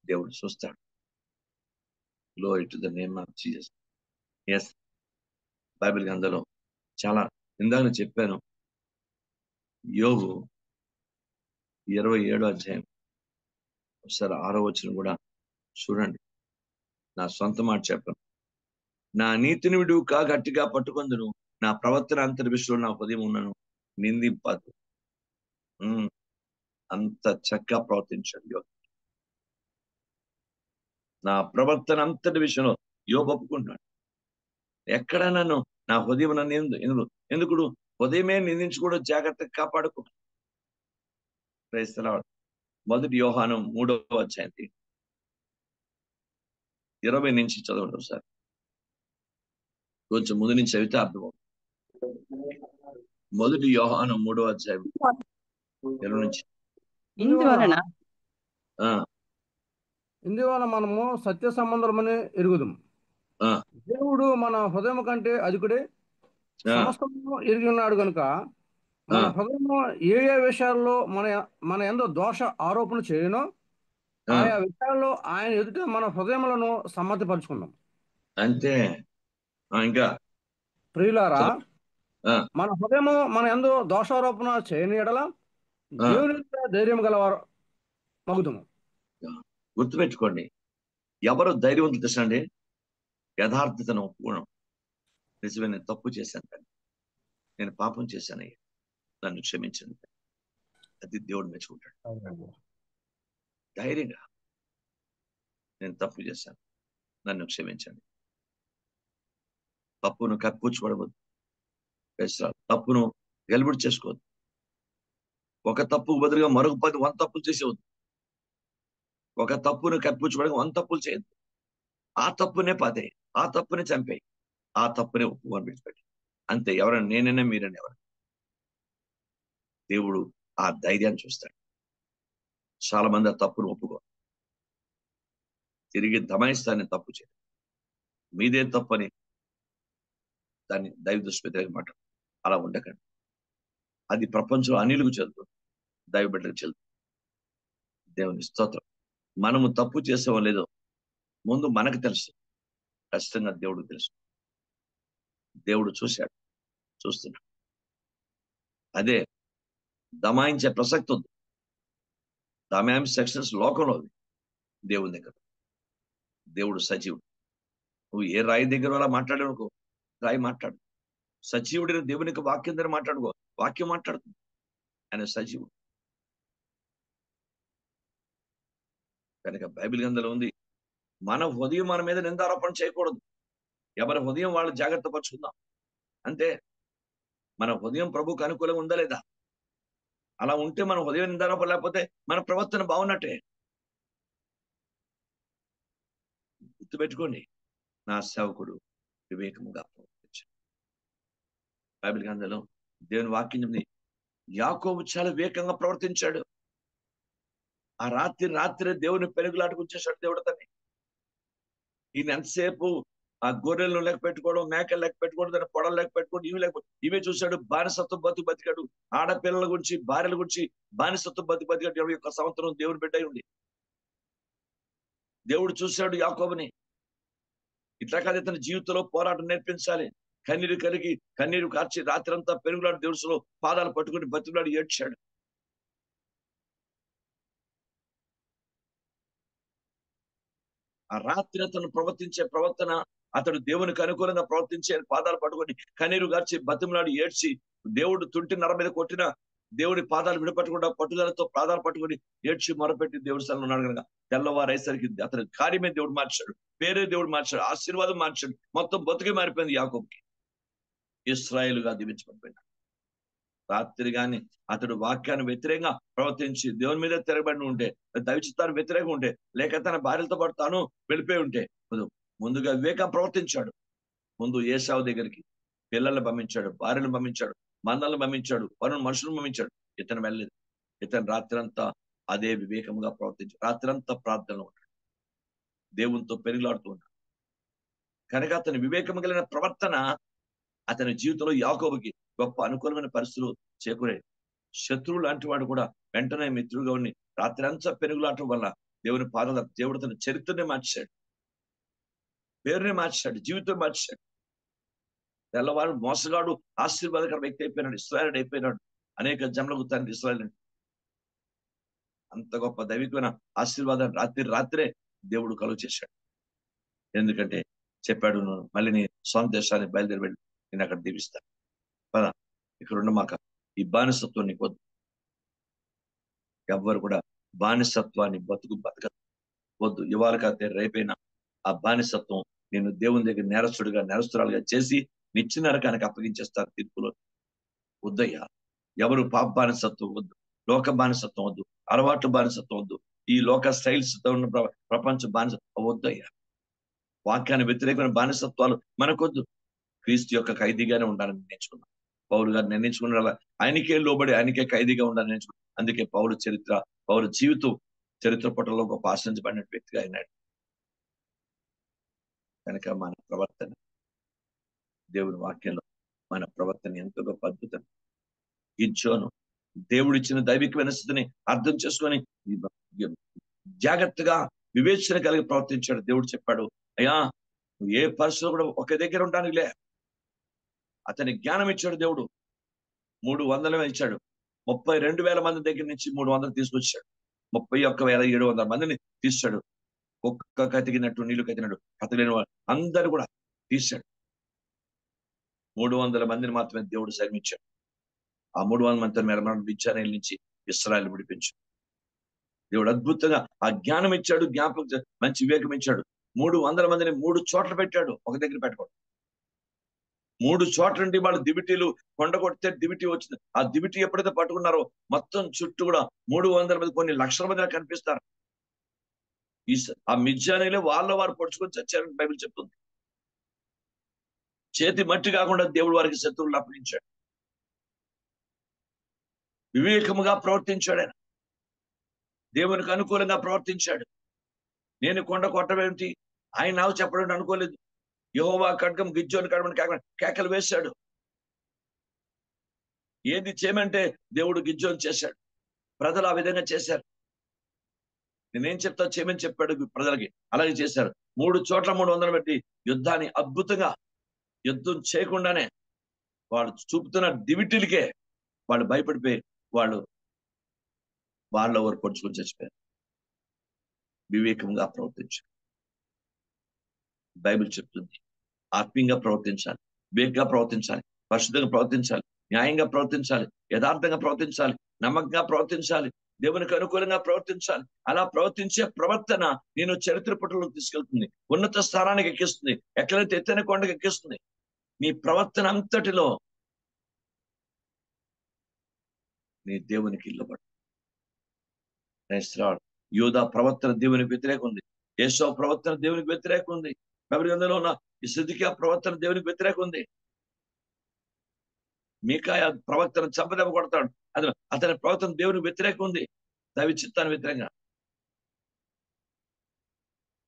దేవుడు చూస్తాడు. Glory to the name of Jesus. Yes, Bible గ్రంథంలో చాలా ఇందాక చెప్పాను. యోబు 27వ అధ్యాయం ఒకసారి 6వ వచనం కూడా చూడండి. నా సొంత మాట చెప్పను. నా నీతిని విడువుక గట్టిగా పట్టుకొందును, నా ప్రవర్తన అంతటి విషయంలో నా హృదయం ఉన్నను నిందింపదు. అంత చక్కగా ప్రవర్తించాడు యోబు. నా ప్రవర్తన అంతటి విషయంలో యోబు ఒప్పుకుంటున్నాడు. ఎక్కడ నన్ను నా హృదయం నన్ను ఎందుకు హృదయమే నిందించుకోవడం జాగ్రత్తగా కాపాడుకో. Praise the lord. 1 యోహాను 3వ అధ్యాయం 20 నుంచి చదవండి ఒకసారి. కొంచెం ముందు నుంచి చదివితే అర్థం. 1 యోహాను 3వ అధ్యాయం 20 నుంచి. ఇందువలన మనము సత్య సంబంధమని ఎరుగుదాం. దేవుడు మన హృదయం కంటే అధికుడే సమస్తము ఎరిగి ఉన్నాడు కనుక మన హృదయం ఏ ఏ విషయాల్లో మన యందు దోష ఆరోపణ చేయనో ఆయా విషయాల్లో ఆయన ఎదుట మన హృదయములను సమ్మతిపరుచుకుందాం. అంతే. ఇంకా ప్రియులారా, మన హృదయము మన యందు దోషారోపణ చేయని ఎడల దేవుని ధైర్యం గలవారు మగుదము. గుర్తుపెట్టుకోండి, ఎవరు ధైర్యవంతులు తెచ్చండి? యథార్థతను ఒప్పుకోవడం. నిజమే, నేను తప్పు చేశాను కానీ, నేను పాపం చేశానయ్యా, నన్ను క్షమించండి. అది దేవుడు మెచ్చుకుంటాడు. ధైర్యంగా నేను తప్పు చేశాను, నన్ను క్షమించండి. తప్పును కప్పిపుచ్చుకోవద్దు. తప్పును గెలుబడి చేసుకోవద్దు. ఒక తప్పుకు బదులుగా మరొక 100 తప్పులు చేసేవద్దు. ఒక తప్పును కప్పిపుచ్చుకోవడానికి 100 తప్పులు చేయొద్దు. ఆ తప్పునే పాతే, ఆ తప్పునే చంపేయి, ఆ తప్పునే ఒప్పుకొని విడిచిపెట్టి. అంతే. ఎవరైనా నేనైనా మీరైనా ఎవరైనా దేవుడు ఆ ధైర్యాన్ని చూస్తాడు. చాలా మంది ఆ తప్పును ఒప్పుకో తిరిగి దమాయిస్తాన్ని తప్పు చేయదు. మీదే తప్పని దాన్ని దైవ దుష్పేదగా మాట అలా ఉండకండి. అది ప్రపంచంలో అనిలుగు చెల్లుతుంది, దైవ బిడ్డకు చెల్లుతుంది. దేవుని స్తోత్రం. మనము తప్పు చేసామో లేదో ముందు మనకు తెలుసు, ఖచ్చితంగా దేవుడికి తెలుసు. దేవుడు చూశాడు, చూస్తున్నాడు. అదే దమాయించే ప్రసక్తి ఉంది. దమాయించే సెక్షన్స్ లోకంలో ఉంది, దేవుని దగ్గర. దేవుడు సజీవుడు. నువ్వు ఏ రాయి దగ్గర అలా మాట్లాడానుకో, రాయి మాట్లాడు. సజీవుడిని దేవునికి వాక్యం దగ్గర మాట్లాడుకో, వాక్యం మాట్లాడుతుంది. ఆయన సజీవుడు కనుక బైబిల్ గ్రంథంలో ఉంది, మన హృదయం మన మీద నిందారోపణ చేయకూడదు. ఎవరి హృదయం వాళ్ళు జాగ్రత్త పరుచుకుందాం. అంతే. మన హృదయం ప్రభుకు అనుకూలంగా ఉందా లేదా? అలా ఉంటే మన హృదయం నిందారోపణ, లేకపోతే మన ప్రవర్తన బాగున్నట్టే. గుర్తుపెట్టుకోండి, నా సేవకుడు వివేకముగా ప్రవర్తించాడు. బైబిల్ గ్రంథంలో దేవుని వాక్యం చెప్పింది, యాకోబు చాలా వేగంగా ప్రవర్తించాడు. ఆ రాత్రి దేవుని పెరుగులాటకు వచ్చేసాడు దేవుడు అతన్ని. ఈయన ఎంతసేపు ఆ గొర్రెలను లెక్క పెట్టుకోవడం, మేకలు లెక్క పెట్టుకోవడం, దాని పొడలు లెక్క పెట్టుకోవడం, ఇవే చూశాడు. బానిసత్వం బతికాడు. ఆడపిల్లల గురించి, భార్యల గురించి బానిసత్వం బతికాడు. 21 సంవత్సరం దేవుని బిడ్డ ఉండి దేవుడు చూశాడు యాకోబుని. ఇట్లా కాదు, ఇతని జీవితంలో పోరాటం నేర్పించాలి. కన్నీరు కార్చి రాత్రంతా పెరుగులాడు దేవుడిలో పాదాలు పట్టుకుని బతిలాడు ఏడ్చాడు. ఆ రాత్రి అతను ప్రవర్తించే ప్రవర్తన, అతడు దేవునికి అనుకూలంగా ప్రవర్తించే పాదాలు పట్టుకొని కన్నీరు గార్చి బతిమలాడి ఏడ్చి, దేవుడు తుంటి నర మీద కొట్టిన దేవుడి పాదాలు విడపట్టకుండా పట్టుదలతో పాదాలు పట్టుకొని ఏడ్చి మొరపెట్టి దేవుడి స్థలంలో ఉన్నాడు కనుక తెల్లవారేసరికి అతని కార్యమే దేవుడు మార్చాడు, పేరే దేవుడు మార్చాడు, ఆశీర్వాదం మార్చాడు. మొత్తం బతుకే మారిపోయింది యాకోబుకి. ఇశ్రాయేలుగా దీవించబడిపోయినాడు. రాత్రి గాని అతడు వాక్యాన్ని వ్యతిరేకంగా ప్రవర్తించి దేవుని మీద తిరగబడి ఉంటే, దైవచిత్తాన్ని వ్యతిరేకంగా ఉంటే, లేక తన భార్యలతో పాటు తాను వెళ్ళిపోయి ఉంటే, ముందుగా వివేకం ప్రవర్తించాడు. ముందు ఏశావు దగ్గరికి పిల్లల్ని పంపించాడు, భార్యను పంపించాడు, మందలను పంపించాడు, మనుషులను పంపించాడు. ఇతను వెళ్ళలేదు. ఇతను రాత్రంతా అదే వివేకంగా ప్రవర్తించాడు. రాత్రంతా ప్రార్థనలో ఉన్నాడు, దేవునితో పెరుగులాడుతూ ఉన్నాడు. కనుక అతని వివేకం కలిగిన ప్రవర్తన అతని జీవితంలో యాకోబుకి గొప్ప అనుకూలమైన పరిస్థితులు చేకూరే. శత్రువు లాంటి వాడు కూడా వెంటనే మిత్రుడుగా ఉండి రాత్రంతా పెరుగులాటం వల్ల దేవుని పాదాల దేవుడు తన చరిత్రనే మార్చాడు, పేరునే మార్చాడు, జీవితం మార్చాడు. తెల్లవాడు మోసగాడు ఆశీర్వాదకర వ్యక్తి అయిపోయినాడు, ఇశ్రాయేలుడు అయిపోయినాడు. అనేక జన్మలకు తండ్రి ఇశ్రాయేలు. అంత గొప్ప దైవికమైన ఆశీర్వాదాన్ని రాత్రే దేవుడు కలుగు చేశాడు. ఎందుకంటే చెప్పాడు, మళ్ళీ నీ సొంత దేశాన్ని బయలుదేరి వెళ్ళి నేను అక్కడ దీవిస్తాను. పదా ఇక్కడ ఉండమాక, ఈ బానిసత్వం నీకు వద్దు. ఎవ్వరు కూడా బానిసత్వాన్ని బతకవద్దు. ఇవాళ కాతే రేపైనా ఆ బానిసత్వం నేను దేవుని దగ్గర నేరస్తురాలుగా చేసి నిచ్చిన నరకానికి అప్పగించేస్తారు తీర్పులో. వద్దయ్యా, ఎవరు పాప బానిసత్వం వద్దు, లోక బానిసత్వం వద్దు, అలవాటు బానిసత్వం వద్దు, ఈ లోక స్టైల్స్ తో ఉన్న ప్రపంచ బానిసత్వం వద్దయ్యా. వాక్యాన్ని వ్యతిరేకమైన బానిసత్వాలు మనకొద్దు. క్రీస్తు యొక్క ఖైదీగానే ఉండాలని నిర్ణయించుకున్నాం. పౌలు గారు నిర్ణయించుకున్న ఆయనకే లోబడి ఆయనకే ఖైదీగా ఉండాలని నిర్ణయించుకున్నాం. అందుకే పౌలు జీవితం చరిత్ర పటంలో గొప్ప ఆశ్రయించబడిన వ్యక్తిగా అయినాడు. కనుక మన ప్రవర్తన, దేవుని వాక్యంలో మన ప్రవర్తన ఎంతో గొప్ప అద్భుతం. గిద్యోను దేవుడిచ్చిన దైవికమైన స్థితిని అర్థం చేసుకొని జాగ్రత్తగా వివేచన కలిగి ప్రవర్తించాడు. దేవుడు చెప్పాడు, అయ్యా నువ్వు ఏ పరిస్థితులు కూడా ఒక దగ్గర ఉండడానికి లే. అతని జ్ఞానం ఇచ్చాడు దేవుడు. 300 ఇచ్చాడు. 32,000 మంది దగ్గర నుంచి 300 తీసుకొచ్చాడు. 31,700 మందిని తీసాడు. ఒక్క కతికినట్టు నీళ్లు కతినాడు. కతలేని వాడు అందరు కూడా తీశాడు. 300 మందిని మాత్రమే దేవుడు శ్రమించాడు. ఆ 300 మంది విచారణల నుంచి ఇశ్రాయేలు విడిపించాడు. దేవుడు అద్భుతంగా ఆ జ్ఞానం ఇచ్చాడు, జ్ఞాపకం మంచి వివేకం ఇచ్చాడు. 300 మందిని 3 చోట్ల పెట్టాడు, ఒక దగ్గర పెట్టుకోడు. 3 చోట్ల నుండి వాళ్ళు దివిటీలు కొండ కొడితే దివిటీ వచ్చింది. ఆ దివిటీ ఎప్పుడైతే పట్టుకున్నారో మొత్తం చుట్టూ కూడా 300 మంది, కొన్ని లక్షల మంది కనిపిస్తారు. ఆ మిద్యానీలో వారు పొడుచుకొని చచ్చారని బైబిల్ చెప్తుంది. చేతి మట్టి కాకుండా దేవుడు వారికి శత్రువులను అప్పగించాడు. వివేకముగా ప్రవర్తించాడు. ఆయన దేవునికి అనుకూలంగా ప్రవర్తించాడు. నేను కొండ కొట్టవేమిటి, ఆయన నాకు చెప్పడం అనుకోలేదు. యెహోవా ఖడ్గం గిద్యోని కాకుండా కేకలు వేశాడు. ఏది చేయమంటే దేవుడు గిద్యోని చేశాడు. ప్రజలు ఆ విధంగా చేశారు. నేనేం చెప్తా చేయమని చెప్పాడు ప్రజలకి, అలాగే చేశారు. 3 చోట్ల 300 పెట్టి యుద్ధాన్ని అద్భుతంగా, యుద్ధం చేయకుండానే వాళ్ళు చూపుతున్న దివిటీలకే వాళ్ళు భయపడిపోయి వాళ్ళ వరకు పొడుచుకొని చచ్చిపోయారు. వివేకంగా ప్రవర్తించారు. బైబిల్ చెప్తుంది, ఆత్మీయంగా ప్రవర్తించాలి, వివేకంగా ప్రవర్తించాలి, పరిశుద్ధంగా ప్రవర్తించాలి, న్యాయంగా ప్రవర్తించాలి, యథార్థంగా ప్రవర్తించాలి, నమ్మకంగా ప్రవర్తించాలి, దేవునికి అనుకూలంగా ప్రవర్తించాలి. అలా ప్రవర్తించే ప్రవర్తన నేను చరిత్ర పటంలోకి తీసుకెళ్తుంది, ఉన్నత స్థానానికి ఎక్కిస్తుంది, ఎక్కడైతే ఎత్తైన కొండకి ఎక్కిస్తుంది. నీ ప్రవర్తన అంతటిలో నీ దేవునికి ఇల్లబడు. యోధా ప్రవర్తన దేవునికి వ్యతిరేకం ఉంది. యేసవ ప్రవర్తన దేవునికి వ్యతిరేకం ఉంది. బైబిల్ గ్రంథంలో ఉన్న ఈ సిద్కియా ప్రవర్తన దేవునికి వ్యతిరేకం ఉంది. మీకాయ ప్రవక్తన చంపదెబ్బ కొడతాడు. అతని ప్రవక్తన దేవునికి వ్యతిరేకం ఉంది, దైవ చిత్తానికి వ్యతిరేకంగా.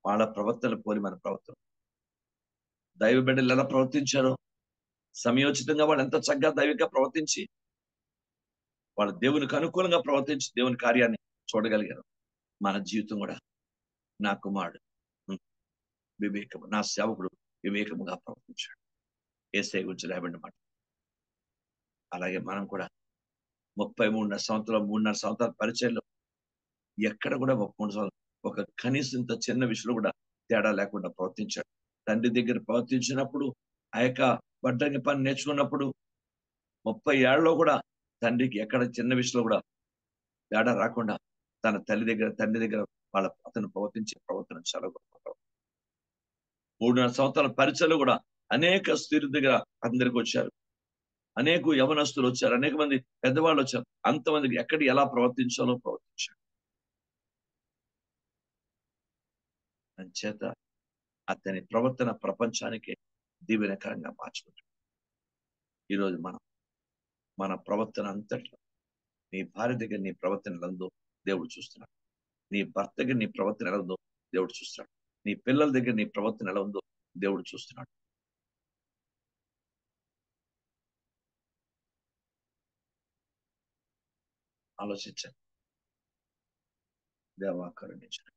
వాళ్ళ ప్రవర్తన పోలి మన ప్రవర్తన. దైవ బిడ్డలు ఎలా ప్రవర్తించారో సమయోచితంగా వాళ్ళు ఎంత చక్కగా దైవికంగా ప్రవర్తించి వాళ్ళ దేవునికి అనుకూలంగా ప్రవర్తించి దేవుని కార్యాన్ని చూడగలిగారు. మన జీవితం కూడా నా కుమారుడు వివేకము, నా సేవకుడు వివేకముగా ప్రవర్తించాడు. యేసయ్య గురించి రాయబడిన మాట. అలాగే మనం కూడా 33.5 సంవత్సరాలు 3.5 సంవత్సరాల పరిచయంలో ఎక్కడ కూడా ఒక కనీసం ఇంత చిన్న విషయంలో కూడా తేడా లేకుండా ప్రవర్తించాడు. తండ్రి దగ్గర ప్రవర్తించినప్పుడు, ఆ యొక్క వడ్రంగి పని నేర్చుకున్నప్పుడు 30 ఏళ్ళలో కూడా తండ్రికి ఎక్కడ చిన్న విషయంలో కూడా తేడా రాకుండా తన తండ్రి దగ్గర అతను ప్రవర్తించే ప్రవర్తన చాలా గొప్ప. 3.5 సంవత్సరాల పరిచయలో కూడా అనేక స్త్రీల దగ్గర అతని దగ్గరికి వచ్చారు, అనేక యవనస్తులు వచ్చారు, అనేక మంది పెద్దవాళ్ళు వచ్చారు. అంతమందికి ఎక్కడ ఎలా ప్రవర్తించాలో ప్రవర్తించారు. అంచేత అతని ప్రవర్తన ప్రపంచానికి దీవెనకరంగా మార్చుకుంటాడు. ఈరోజు మన ప్రవర్తన అంతట్లో, నీ భార్య దగ్గర నీ ప్రవర్తన ఎలా ఉందో దేవుడు చూస్తున్నాడు. నీ భర్త దగ్గర నీ ప్రవర్తన ఎలా ఉందో దేవుడు చూస్తున్నాడు. నీ పిల్లల దగ్గర నీ ప్రవర్తన ఎలా ఉందో దేవుడు చూస్తున్నాడు. ఆలోచించండి. దేవా కరుణించండి.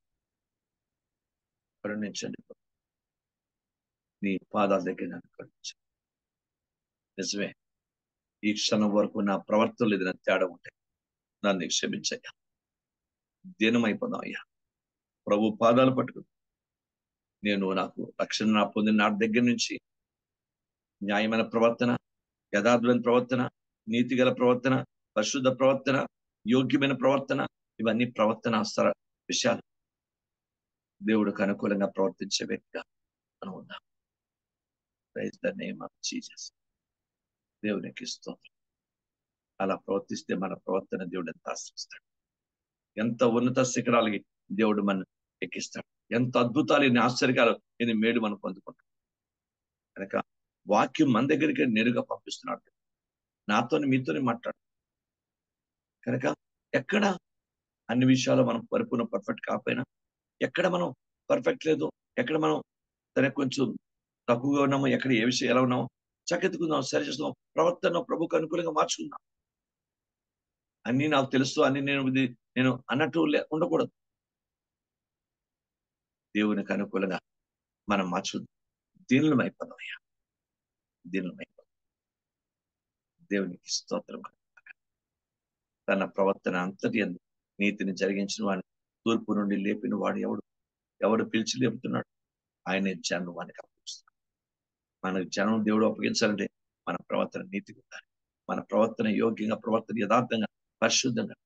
నీ పాదాల దగ్గర నన్ను కరుణించండి. నిజమే, ఈ క్షణం వరకు నా ప్రవర్తనలో ఏదైనా తేడా ఉంటే నన్ను క్షమించయ్యా. దీనమైపోదాం అయ్యా. ప్రభు పాదాలు పట్టుకుని నాకు రక్షణ పొందిన నా దగ్గర నుంచి న్యాయమైన ప్రవర్తన, యథార్థమైన ప్రవర్తన, నీతిగల ప్రవర్తన, పరిశుద్ధ ప్రవర్తన, యోగ్యమైన ప్రవర్తన, ఇవన్నీ ప్రవర్తన విషయాలు. దేవుడికి అనుకూలంగా ప్రవర్తించే వ్యక్తిగా మనం ఉందాం. Praise the name of Jesus. దేవునికి స్తోత్రం. అలా ప్రవర్తిస్తే మన ప్రవర్తన దేవుడు ఎంత ఆశ్రయిస్తాడు, ఎంత ఉన్నత శిఖరాలకి దేవుడు మనం ఎక్కిస్తాడు, ఎంత అద్భుతాలు, ఎన్ని ఆశ్చర్యాలు, ఎన్ని మేలు మనం పొందుకుంటాం. కనుక వాక్యం మన దగ్గరికి నేరుగా పంపిస్తున్నాడు. నాతోని మీతోని మాట్లాడు. కనుక ఎక్కడ అన్ని విషయాలు మనం పరిపూర్ణ పర్ఫెక్ట్ కాకపోయినా, ఎక్కడ మనం పర్ఫెక్ట్ లేదు, ఎక్కడ మనం తనకు కొంచెం తక్కువగా ఉన్నామో, ఎక్కడ ఏ విషయం ఎలా ఉన్నామో చక్కెత్తుకుందాం, సరి చేస్తాం. ప్రవర్తన ప్రభుకు అనుకూలంగా మార్చుకుందాం. అన్ని నాకు తెలుసు, అన్ని నేను అన్నట్టు ఉండకూడదు. దేవునికి అనుకూలంగా మనం మార్చుకుందాం. దీనులమైపోదాం అయ్యా, దీనులమైపోదాం. దేవునికి స్తోత్రం. తన ప్రవర్తన అంతటి నీతిని జరిగించిన వాడిని తూర్పు నుండి లేపిన వాడు ఎవడు పిలిచి లేపుతున్నాడు? ఆయనే జనం వానికి అప్పగిస్తున్నాడు. మనకు జనం దేవుడు అప్పగించాలంటే మన ప్రవర్తన నీతిగా ఉండాలి. మన ప్రవర్తన యోగ్యంగా, ప్రవర్తన యథార్థంగా, పరిశుద్ధంగా,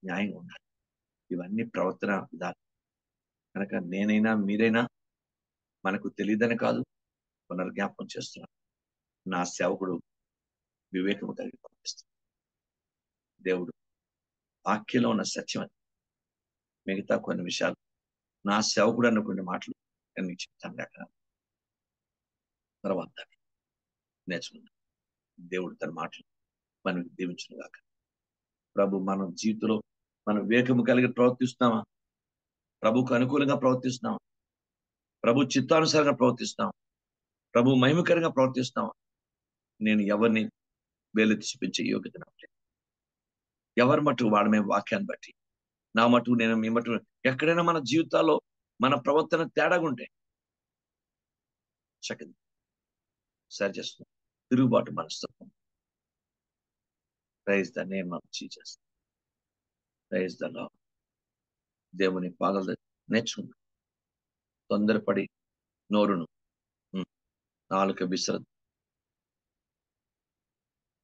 న్యాయంగా ఉండాలి. ఇవన్నీ ప్రవర్తన విధానం. కనుక నేనైనా మీరైనా మనకు తెలియదని కాదు, పునర్జ్ఞాపకం చేస్తున్నాను. నా సేవకుడు వివేకము కలిగి పంపిస్తున్నాడు. దేవుడు వాక్యంలో ఉన్న సత్యం అని, మిగతా కొన్ని విషయాలు నా సేవకుడు అన్న కొన్ని మాటలు నేను మీకు చెప్తాను. లేక తర్వాత నేర్చుకుందాం. దేవుడు తన మాటలు మనం దీవించును గాక. ప్రభు మన జీవితంలో మనం వివేకము కలిగి ప్రవర్తిస్తున్నామా? ప్రభుకు అనుకూలంగా ప్రవర్తిస్తున్నామా? ప్రభు చిత్తానుసారంగా ప్రవర్తిస్తున్నామా? ప్రభు మహిమకరంగా ప్రవర్తిస్తున్నామా? నేను ఎవరిని వేలెత్తి చూపించే యోగ్యత నాకు లేదు. ఎవరి మటుకు వాడి మేము వాక్యాన్ని బట్టి, నా మటుకు నేను, మీ మటుకు ఎక్కడైనా మన జీవితాల్లో మన ప్రవర్తన తేడాగా ఉంటే చక్కది సరి చేస్తున్నాం. తిరుగుబాటు మనస్తత్వం. Praise the name of Jesus. Praise the Lord. దేవుని పాదాలు నేర్చుకుందాం. తొందరపడి నోరును, నాలుక విసరదు.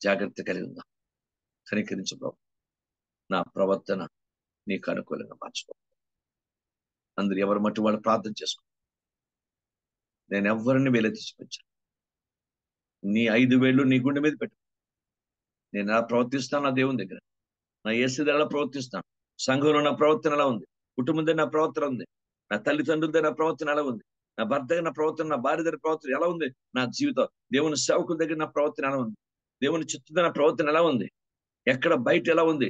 జాగ్రత్త కలిగి ఉందాం. కనికరించు ప్రభు. నా ప్రవర్తన నీకు అనుకూలంగా మార్చుకో. అందరు ఎవరి మట్టు వాళ్ళు ప్రార్థన చేసుకో. నేను ఎవరిని వేలెత్తి చూపించాను. నీ 5 వేళ్ళు నీ గుండె మీద పెట్టు. నేను ఎలా ప్రవర్తిస్తాను నా దేవుని దగ్గర, నా యేసు దగ్గర ఎలా ప్రవర్తిస్తాను, సంఘంలో నా ప్రవర్తన ఎలా ఉంది, కుటుంబం దగ్గర నా ప్రవర్తన ఉంది, నా తల్లిదండ్రుల దగ్గర నా ప్రవర్తన ఎలా ఉంది, నా భర్త దగ్గర నా ప్రవర్తన, నా భార్య దగ్గర ప్రవర్తన ఎలా ఉంది, నా జీవితం దేవుని సేవకుల దగ్గర నా ప్రవర్తన ఎలా ఉంది, దేవుని చిత్తమైన ప్రవర్తన ఎలా ఉంది, ఎక్కడ బయట ఎలా ఉంది,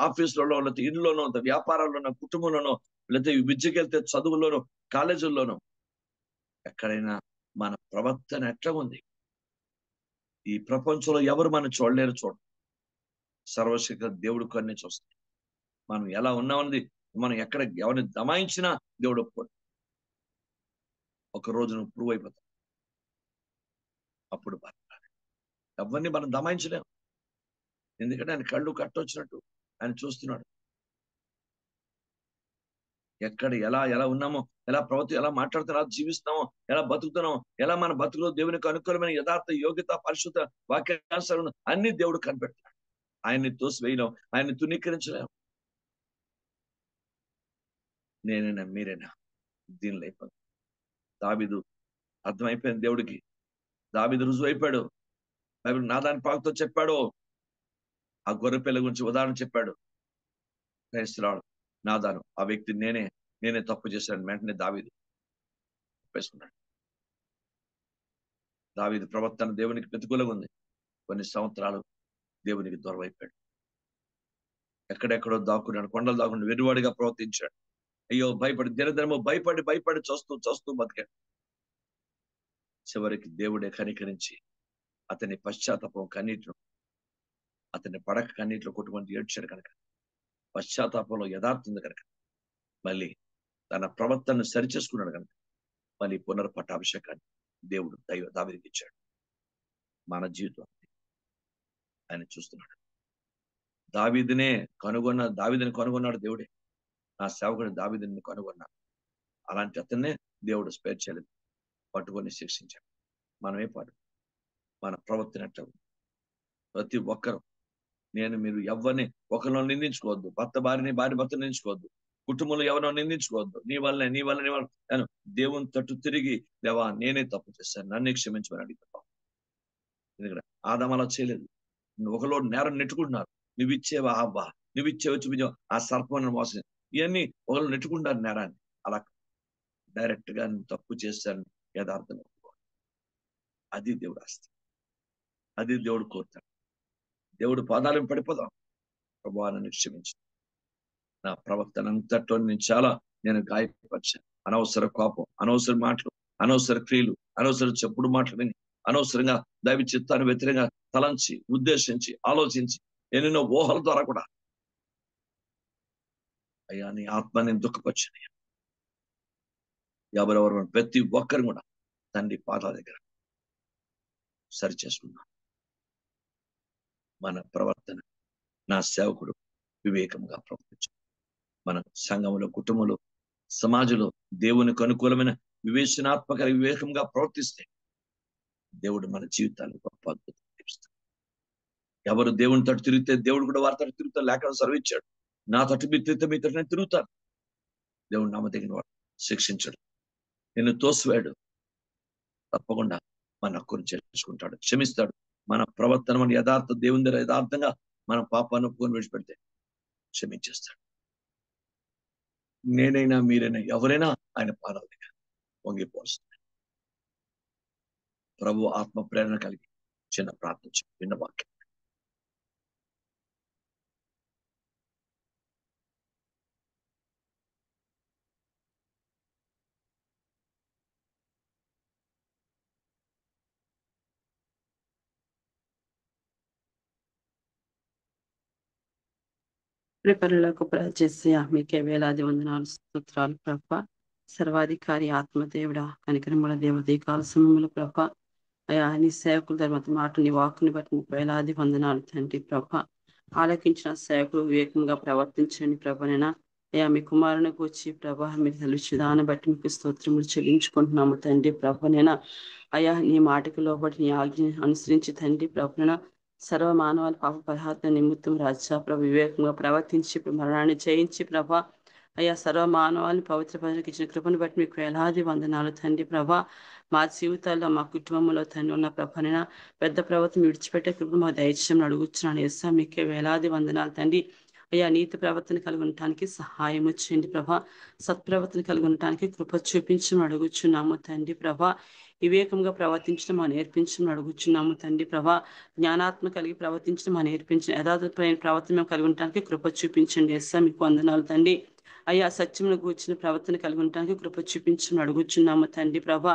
ఆఫీసులలో, లేకపోతే ఇంట్లోనో, వ్యాపారాల్లోనో, కుటుంబంలోనో, లేకపోతే విద్యకి వెళ్తే చదువుల్లోనో, కాలేజీల్లోనో, ఎక్కడైనా మన ప్రవర్తన ఎట్లా ఉంది? ఈ ప్రపంచంలో ఎవరు మనం చూడలేరు. సర్వశక్తి దేవుడు కొన్ని చూస్తాడు. మనం ఎలా ఉన్నామన్నది, మనం ఎక్కడ ఎవరిని దమాయించినా దేవుడు ఒప్పుకోడు. ఒక రోజు నువ్వు ప్రూవ్ అయిపోతావు. అప్పుడు ఎవరిని మనం దమాయించలేము. ఎందుకంటే ఆయన కళ్ళు కట్టొచ్చినట్టు ఆయన చూస్తున్నాడు. ఎక్కడ ఎలా ఎలా ఉన్నామో, ఎలా ఎలా మాట్లాడుతున్నామో, ఎలా జీవిస్తున్నామో, ఎలా బతుకుతున్నామో, ఎలా మన బతుకులో దేవునికి అనుకూలమైన యథార్థ, యోగ్యత, పరిశుద్ధ వాక్యానుసారం అన్ని దేవుడు కనిపెడతాడు. ఆయన్ని తోసివేయలేం, ఆయన్ని తునీకరించలేం. నేనైనా మీరైనా దీనిలో అయిపోయింది. దావీదు అర్థమైపోయింది దేవుడికి. దావీదు రుజువు అయిపోయాడు. బైబిల్ నాదాని పాకుతో చెప్పాడు. ఆ గొర్రె పిల్ల గురించి ఉదాహరణ చెప్పాడు. క్రైస్తవుడు నాదాను, ఆ వ్యక్తి నేనే తప్పు చేశాను. వెంటనే దావీదు ఒప్పేసుకున్నాడు. దావీదు ప్రవర్తన దేవునికి ప్రతికూలంగా ఉంది. కొన్ని సంవత్సరాలు దేవునికి దూరం అయిపోయాడు. ఎక్కడెక్కడో దాక్కున్నాడు, కొండలు దాక్కుని వెరువాడిగా ప్రవర్తించాడు. అయ్యో భయపడి దినదినము భయపడి చస్తూ బతికాడు. చివరికి దేవుడే కనికరించి అతని పశ్చాత్తాపం కన్నీటిలో, అతని పడక కన్నీటిలో కొట్టుకొని ఏడ్చాడు కనుక, పశ్చాత్తాపంలో యథార్థం ఉంది కనుక, మళ్ళీ తన ప్రవర్తనను సరిచేసుకున్నాడు కనుక, మళ్ళీ పునర్పట్టాభిషేకాన్ని దేవుడు దావీదుకి ఇచ్చాడు. మన జీవితం ఆయన చూస్తున్నాడు. దావీదుని కనుగొన్నాడు దేవుడే. నా సేవకుడు దావీదుని కనుగొన్నాడు. అలాంటి అతన్నే దేవుడు స్పేర్ చేయలేదు, పట్టుకొని శిక్షించాడు. మనమే పాటు మన ప్రవర్తన ఎట్లా ఉంది? ప్రతి ఒక్కరు, మీరు ఎవరిని ఒకరిని నిందించుకోవద్దు. భార్య భర్తను నిందించుకోవద్దు. కుటుంబంలో ఎవరినో నిందించుకోవద్దు. నీ వల్లనే దేవుని తట్టు తిరిగి, దేవా నేనే తప్పు చేశాను, నన్నే క్షమించమని అడిగిపోతాం. ఎందుకంటే ఆదాము అలా చేయలేదు. ఒకలో నేరం నెట్టుకుంటున్నారు. నువ్వు ఇచ్చేవా అబ్బా, నువ్వు ఇచ్చేవా చూపించావు, ఆ సర్పాన్ని మోసం, ఇవన్నీ ఒకరు నెట్టుకుంటారు నేరాన్ని. అలా డైరెక్ట్ గా నువ్వు తప్పు చేశాను యథార్థంగా. అది దేవుడు ఆస్తి, అది దేవుడు కోరుతాడు. దేవుడు పాదాలను పడిపోదాం. ప్రభువా నన్ను క్షమించు, నా ప్రవర్తన అంతట్లో నేను గాయపరిచాను. అనవసర కోపం, అనవసర మాటలు, అనవసర క్రియలు, అనవసర చెప్పుడు మాటలు విని, అనవసరంగా దైవ చిత్తాన్ని వ్యతిరేకంగా తలంచి, ఉద్దేశించి, ఆలోచించి, ఎన్నెన్నో ఊహల ద్వారా కూడా అయ్యా నీ ఆత్మ నేను దుఃఖపరిచాను. ఎవరెవరు ప్రతి ఒక్కరు కూడా తండ్రి పాదాల దగ్గర సరి చేసుకున్నాం. మన ప్రవర్తన, నా సేవకుడు వివేకంగా ప్రవర్తించాడు. మన సంఘంలో, కుటుంబంలో, సమాజంలో దేవునికి అనుకూలమైన వివేచనాత్మక వివేకంగా ప్రవర్తిస్తే దేవుడు మన జీవితాన్ని గొప్ప అద్భుతం చేస్తాడు. ఎవరు దేవుని తట్టు తిరిగితే దేవుడు కూడా వారి తట్టు తిరుగుతాడు. లేఖనం సెలవిచ్చాడు, నా తట్టు మీరు తిరిగితే మీ తట్టు నేను తిరుగుతాను. దేవుడు నమ్మదగిన వాడు, శిక్షించడు, నిన్ను తోసివేయడు. తప్పకుండా మన హక్కును చేర్చుకుంటాడు, క్షమిస్తాడు. మన ప్రవర్తన, మన యథార్థ దేవుని దగ్గర యథార్థంగా మన పాపాన్ని ఒప్పుకొని విడిచిపెడితే క్షమించేస్తాడు. నేనైనా మీరైనా ఎవరైనా ఆయన పాదాల దగ్గర వంగిపోతుంది. ప్రభు ఆత్మ ప్రేరణ కలిగి చిన్న ప్రార్థన విన్న వాక్యం. ప్రిపరులకు ప్రచేసి మీకే వేలాది వందనాలు, స్తోత్రాలు ప్రభ. సర్వాధికారి ఆత్మదేవుడా, కనికరముల దేవత, కాల సమయముల ప్రభ. అయా నీ సేవకుల ధర్మత మాట, నీ వాక్కుని బట్టి మీకు వేలాది వందనాలు తండ్రి ప్రభ. ఆలకించిన సేవకులు వివేకంగా ప్రవర్తించండి ప్రభనైనా. అయా మీ కుమారునికి వచ్చి ప్రభ, మీరు తెలుసు దాన్ని బట్టి మీకు స్తోత్రములు చెల్లించుకుంటున్నాము తండ్రి ప్రభనైనా. అయా నీ మాటకు లోబడి నీ ఆజ్ఞ అనుసరించి తండ్రి ప్రభనైనా సర్వ మానవాళి పాప పరిహార నిమిత్తం రాజా ప్రభ వివేకంగా ప్రవర్తించి మరణాన్ని జయించి ప్రభ. అయ్యా సర్వ మానవాళిని పవిత్ర ప్రజలకు ఇచ్చిన కృపను బట్టి మీకు వేలాది వందనాలు తండ్రి ప్రభ. మా జీవితాల్లో, మా కుటుంబంలో తండ్రి ఉన్న ప్రభనైనా పెద్ద ప్రవర్తన విడిచిపెట్టే కృపను మా దయచేయమని అడుగుతున్నాను. ఎస్సా మీకే వేలాది వందనాలు తండ్రి. అయ్యా నీతి ప్రవర్తన కలిగి ఉండటానికి సహాయం చేయండి ప్రభ. సత్ప్రవర్తన కలిగి ఉండటానికి కృప చూపించమని అడుగుచున్నాము తండ్రి ప్రభ. వివేకంగా ప్రవర్తించడం మా నేర్పించడం అడుగుచున్నాము తండ్రి ప్రభా. జ్ఞానాత్మ కలిగి ప్రవర్తించడం మా నేర్పించడం, యథార్థమైన ప్రవర్తన మేము కలిగి ఉండటానికి కృప చూపించండి. యేసయ్యా మీకు వందనాలు తండ్రి. అయ్యా సత్యమును గూర్చిన ప్రవర్తన కలిగి ఉండటానికి కృప చూపించమని అడుగుచున్నాము తండ్రి ప్రభా.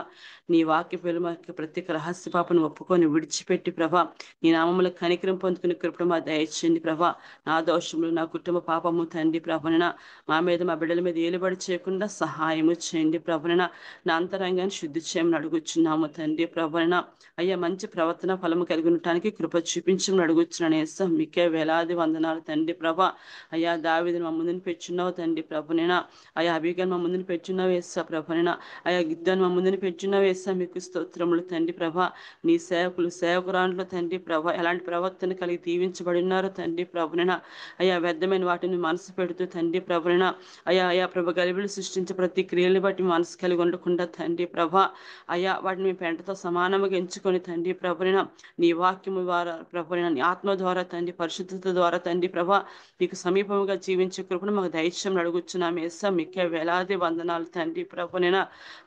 నీ వాక్య వెలుమ ప్రత్యేక రహస్య పాపను ఒప్పుకొని విడిచిపెట్టి ప్రభా, నీ నామముల కనికరం పొందుకునే కృపను మా దయచేయండి ప్రభా. నా దోషములు, నా కుటుంబ పాపము తండ్రి ప్రభునైనా మా మీద, మా బిడ్డల మీద ఏలుబడి చేయకుండా సహాయము చేయండి ప్రభునైనా. నా అంతరంగాన్ని శుద్ధి చేయమని అడుగుచున్నాము తండ్రి ప్రభునైనా. అయ్యా మంచి ప్రవర్తన ఫలము కలిగి ఉండటానికి కృప చూపించమని అడుగుచున్నాను యేసయ్యా. మీకే వేలాది వందనాలు తండ్రి ప్రభా. అయ్యా దావీదును మా ముందుని పెట్టున్నావు తండ్రి ప్రభునైనా. అయ్యా అబీగను మా ముందుని పెట్టున్నావు యేసయ్యా ప్రభునైనా. అయ్యా గిద్దాను మా ముందుని పెట్టున్నావు యేసయ్యా. మీకు స్తోత్రములు తండ్రి ప్రభా. నీ సేవకులు సేవకురాండ్లు తండ్రి ప్రభా ఎలాంటి ప్రవర్తన కలిగి దీవించబడి ఉన్నారు తండ్రి ప్రభునైనా. అయ్యా వ్యర్థమైన వాటిని మనసు పెడుతూ తండ్రి ప్రభునైనా. అయ్యా ప్రభు గలిబిలు సృష్టించే ప్రతి క్రియలు బట్టి మనసు కలిగి ఉండకుండా తండ్రి ప్రభా. అయ్యా వాటిని మీ పెంటతో సమానముగా ఎంచుకొని తండ్రి ప్రభునైనా నీ వాక్యము ద్వారా ప్రభునైనా, నీ ఆత్మ ద్వారా తండ్రి, పరిశుద్ధత ద్వారా తండ్రి ప్రభా నీకు సమీపముగా జీవించే కృపను మాకు దయచేయమని అడుగుచున్నాము యేసయ్యా. మీకే వేలాది వందనాలు తండ్రి ప్రభునైనా.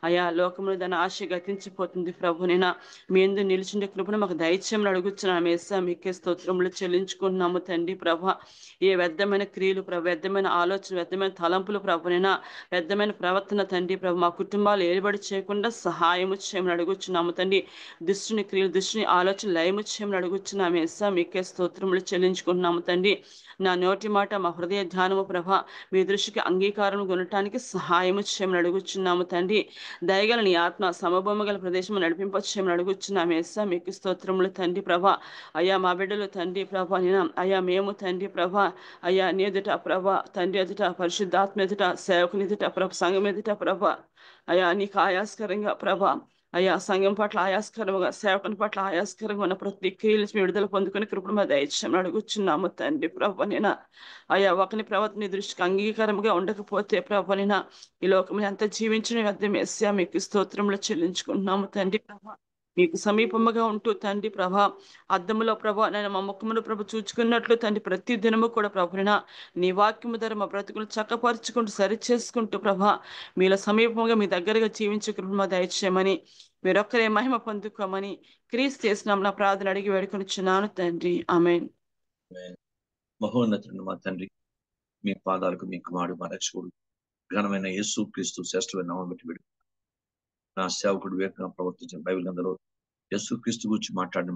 అయా లోకములో దాని ఆశ గతించిపోతుంది ప్రభునైనా. మీ యందు నిలిచిండే కృపను మాకు దయచేయమని అడుగుచున్నాము యేసయ్యా. మీకే స్తోత్రములు చెల్లించుకుంటున్నాము తండ్రి ప్రభా. ఏ వ్యర్థమైన క్రియలు వ్యర్థమైన ఆలోచన, వ్యర్థమైన తలంపులు ప్రభునైనా, వ్యర్థమైన ప్రవర్తన తండ్రి ప్రభు మా కుటుంబాలు ఏలుబడి చేయకుండా సహాయము చేయమని అడుగుచున్నాము తండ్రి. దుష్టుని క్రియలు, దుష్టుని ఆలోచన లయము చేయమని అడుగుచున్నాము యేసయ్యా. మీకే స్తోత్రములు చెల్లించుకుంటున్నాము తండ్రి. నా నోటి మాట, మా హృదయ ధ్యానము ప్రభ మీ దృష్టికి అంగీకారం కొనటానికి సహాయము చేయమని అడుగుచున్నాము తండ్రి. దయగల నీ ఆత్మ సమభూమి గల ప్రదేశము నడిపింపచేయమని అడుగుచున్నాము యేసయ్యా. మీకు స్తోత్రములు తండ్రి ప్రభ. అయ్యా మా బిడ్డలు తండ్రి ప్రభ, అయ్యా మేము తండ్రి ప్రభ, అయ్యా నీ ఎదుట ప్రభ, తండ్రి ఎదుట, పరిశుద్ధాత్మ ఎదుట, సేవకుని ఎదుట ప్రభ, సంఘం ఎదుట ప్రభ, అయ్యా నీకు ఆయాస్కరంగా ప్రభ, అయ్యా సంఘం పట్ల ఆయాస్కరంగా, సేవకుని పట్ల ఆయాస్కరంగా ఉన్న ప్రతి క్రియలు విడుదల పొందుకుని కృపను మా దయచేయమని అడుగుచున్నాము తండ్రి ప్రభువైనా. అయ్యా ఒకని ప్రవర్తన నీ దృష్టికి అంగీకారంగా ఉండకపోతే ప్రభువైనా ఈ లోకంలో ఎంత జీవించిన వ్యర్థం యేసయ్యా. మీకు స్తోత్రములు చెల్లించుకుంటున్నాము తండ్రి ప్రభ. మీకు సమీపముగా ఉంటూ తండ్రి ప్రభ, అద్దములో ప్రభ నేను మా ముఖమును ప్రభ చూచుకున్నట్లు తండ్రి ప్రతి దినము కూడా ప్రభునైనా నీ వాక్యము ధర మా బ్రతుకులు చక్కపరుచుకుంటూ సరి చేసుకుంటూ ప్రభ మీలో సమీపంగా మీ దగ్గరగా జీవించే కృపను మా దయచేయమని, మీరొక్కరే మహిమ పొందుకోమని క్రీస్తు చేసిన నా ప్రార్థన అడిగి వేడుకొనిచున్నాను తండ్రి. ఆమేన్. మహోన్నతుడు మా తండ్రి, మీ పాదాలకు మీ కుమారుడు మా రక్షకుడు ఘనమైన యేసు క్రీస్తు శ్రేష్టమైన నామమున బట్టి వేడుకుంటున్నాను. నా సేవకుడు వివేకంగా ప్రవర్తించిన బైబిల్ గ్రంథంలో యేసు క్రీస్తు గురించి మాట్లాడిన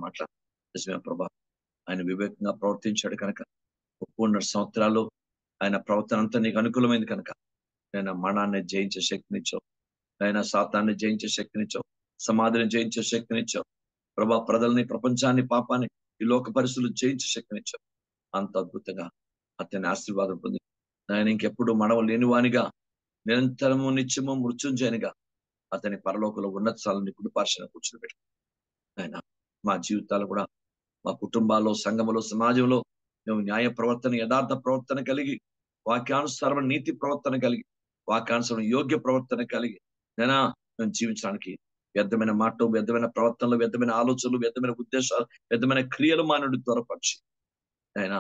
నిజమే ప్రభా. ఆయన వివేకంగా ప్రవర్తించాడు కనుక 3 సంవత్సరాల్లో ఆయన ప్రవర్తన అంతా నీకు అనుకూలమైంది కనుక ఆయన మరణాన్ని జయించే శక్తినిచ్చావు, ఆయన సాతాన్ని జయించే శక్తినిచ్చావు, సమాధిని జయించే శక్తినిచ్చావు ప్రభా. ప్రజల్ని, ప్రపంచాన్ని, పాపాన్ని, ఈ లోక పరిస్థితులు జయించే శక్తినిచ్చావు. అంత అద్భుతంగా అతని ఆశీర్వాదం పొంది ఆయన ఇంకెప్పుడు మడవ లేనివానిగా, నిరంతరము నిత్యము మృత్యుంజయనిగా అతని పరలోకంలో ఉన్నత స్థానాన్ని కుడిపార్శ్వన కూర్చోబెట్టు. ఆయన మా జీవితాలు కూడా, మా కుటుంబాల్లో, సంఘములో, సమాజంలో మేము న్యాయ ప్రవర్తన, యథార్థ ప్రవర్తన కలిగి, వాక్యానుసారమైన నీతి ప్రవర్తన కలిగి, వాక్యానుసారం యోగ్య ప్రవర్తన కలిగి నేను మేము జీవించడానికి వ్యర్థమైన మాట, వ్యర్థమైన ప్రవర్తనలు, వ్యర్థమైన ఆలోచనలు, వ్యర్థమైన ఉద్దేశాలు, వ్యర్థమైన క్రియలు మా నుండి త్వరపరిచి ఆయన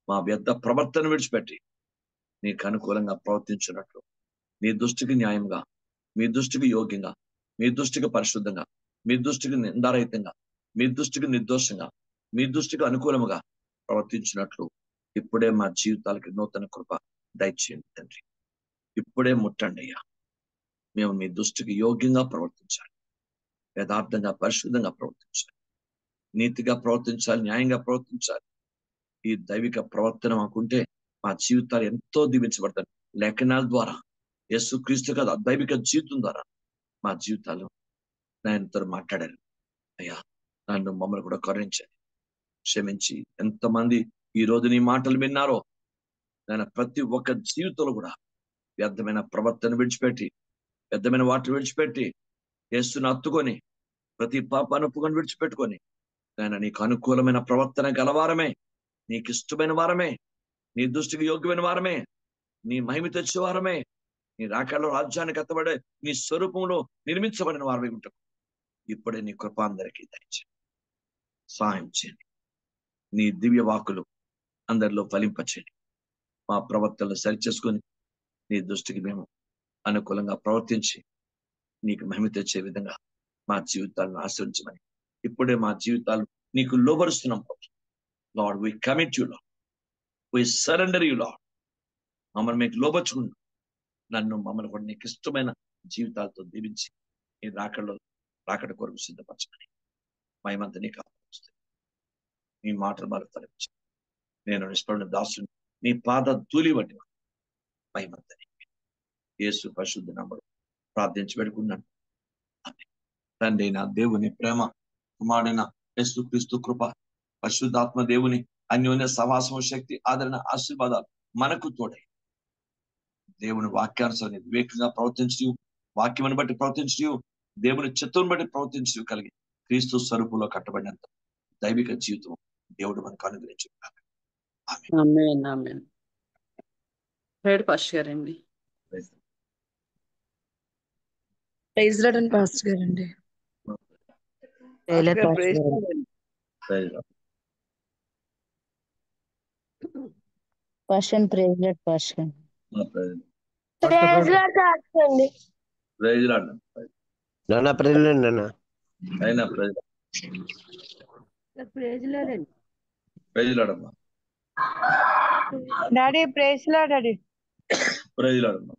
మా వ్యర్థ ప్రవర్తన విడిచిపెట్టి నీకు అనుకూలంగా ప్రవర్తించినట్లు, మీ దృష్టికి న్యాయంగా, మీ దృష్టికి యోగ్యంగా, మీ దృష్టికి పరిశుద్ధంగా, మీ దృష్టికి నిందారహితంగా, మీ దృష్టికి నిర్దోషంగా, మీ దృష్టికి అనుకూలముగా ప్రవర్తించినట్లు ఇప్పుడే మా జీవితాలకి నూతన కృప దయచేయండి తండ్రి. ఇప్పుడే ముట్టండి అయ్యా. మేము మీ దృష్టికి యోగ్యంగా ప్రవర్తించాలి, యథార్థంగా, పరిశుద్ధంగా ప్రవర్తించాలి, నీతిగా ప్రవర్తించాలి, న్యాయంగా ప్రవర్తించాలి. ఈ దైవిక ప్రవర్తన మాకుంటే మా జీవితాలు ఎంతో దీవించబడతాయి. లేఖనాల ద్వారా, యేసుక్రీస్తు కదా దైవిక జీవితం ద్వారా మా జీవితాలు నాయనతో మాట్లాడారు అయ్యా. నన్ను మమ్మల్ని కూడా కరుణించండి, క్షమించి ఎంతమంది ఈ రోజు నీ మాటలు విన్నారో నేను ప్రతి ఒక్క జీవితంలో కూడా వ్యర్థమైన ప్రవర్తన విడిచిపెట్టి, వ్యర్థమైన వాటిని విడిచిపెట్టి యేసుని హత్తుకొని, ప్రతి పాపాన్ని ఒప్పుకొని విడిచిపెట్టుకొని నేను నీకు అనుకూలమైన ప్రవర్తన గలవారమే, నీకు ఇష్టమైన వారమే, నీ దృష్టికి యోగ్యమైన వారమే, నీ మహిమ తెచ్చే వారమే, నీ రాకడలో రాజ్యానికి ఎత్తబడే నీ స్వరూపంలో నిర్మించబడిన వారమే ఉంటాం. ఇప్పుడే నీ కృప అందరికీ దయచేయండి, సహాయం చేయండి. నీ దివ్య వాకులు అందరిలో ఫలింపచేయండి. మా ప్రవర్తనలు సరిచేసుకొని నీ దృష్టికి మేము అనుకూలంగా ప్రవర్తించి నీకు మహిమ తెచ్చే విధంగా మా జీవితాలను ఆశ్రయించమని ఇప్పుడే మా జీవితాలు నీకు లోబరుస్తున్నాం. Lord we commit you, Lord we surrender you, Lord. మమ్మల్ని మీకు లోబర్చుకుంటాం. నన్ను మమ్మల్ని కూడా నీకు ఇష్టమైన జీవితాలతో దీవించి నీ రాకడ కొరకు సిద్ధపరచమని మహిమంతా నీకు ఆహ్వానిస్తుంది. నీ మాటలు మాకు తలపించి నేను నిష్పన్న దాసుని నీ పాద ధూళి వంటి మహిమంతా యేసు పరిశుద్ధ నామములో ప్రార్థించి పెడుకున్నాను. తండ్రి నా దేవుని ప్రేమ, కుమారుడైన యేసుక్రీస్తు కృప, పరిశుద్ధాత్మ దేవుని అన్యోన్య సహవాసము, శక్తి, ఆదరణ, ఆశీర్వాదాలు మనకు తోడై దేవుని వాక్యానుసారం వివేకంగా ప్రవర్తించు, వాక్యమును బట్టి ప్రవర్తించు, దేవుని చిత్తం బట్టి ప్రవర్తించు కలిగి క్రీస్తు స్వరూపంలో కట్టబడినంత దైవిక జీవితం దేవుడు మనకు అనుగ్రహించు. Amen, amen. ప్రేయర్ పాస్టర్ గారండి. ప్రైజ్ లార్డ్ అండి పాస్టర్ గారండి. పాస్టర్ ప్రైజ్ లార్డ్ పాస్టర్ గారు. ప్రైజ్ లార్డ్ పాస్టర్ అండి. ప్రైజ్ లార్డ్ నాన్న ప్రైజ్ లార్డ్ నాన్న. అయినా ప్రైజ్ లార్డ్ అండి. ప్రైజ్ లార్డ్ అమ్మా. Daddy praise Lord daddy. Praise Lord అమ్మా.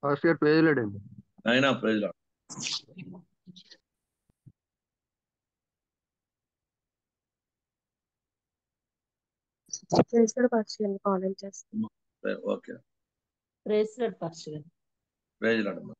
పాస్టర్ గారు ప్రైజ్ లార్డ్ అండి. అయినా praise Lord. Praise Lord pastor గారు కామెంట్ చేస్తాను. ఓకే. ప్రేయర్ పాస్టర్ గారు. ప్రైజ్ లార్డ్ అమ్మా.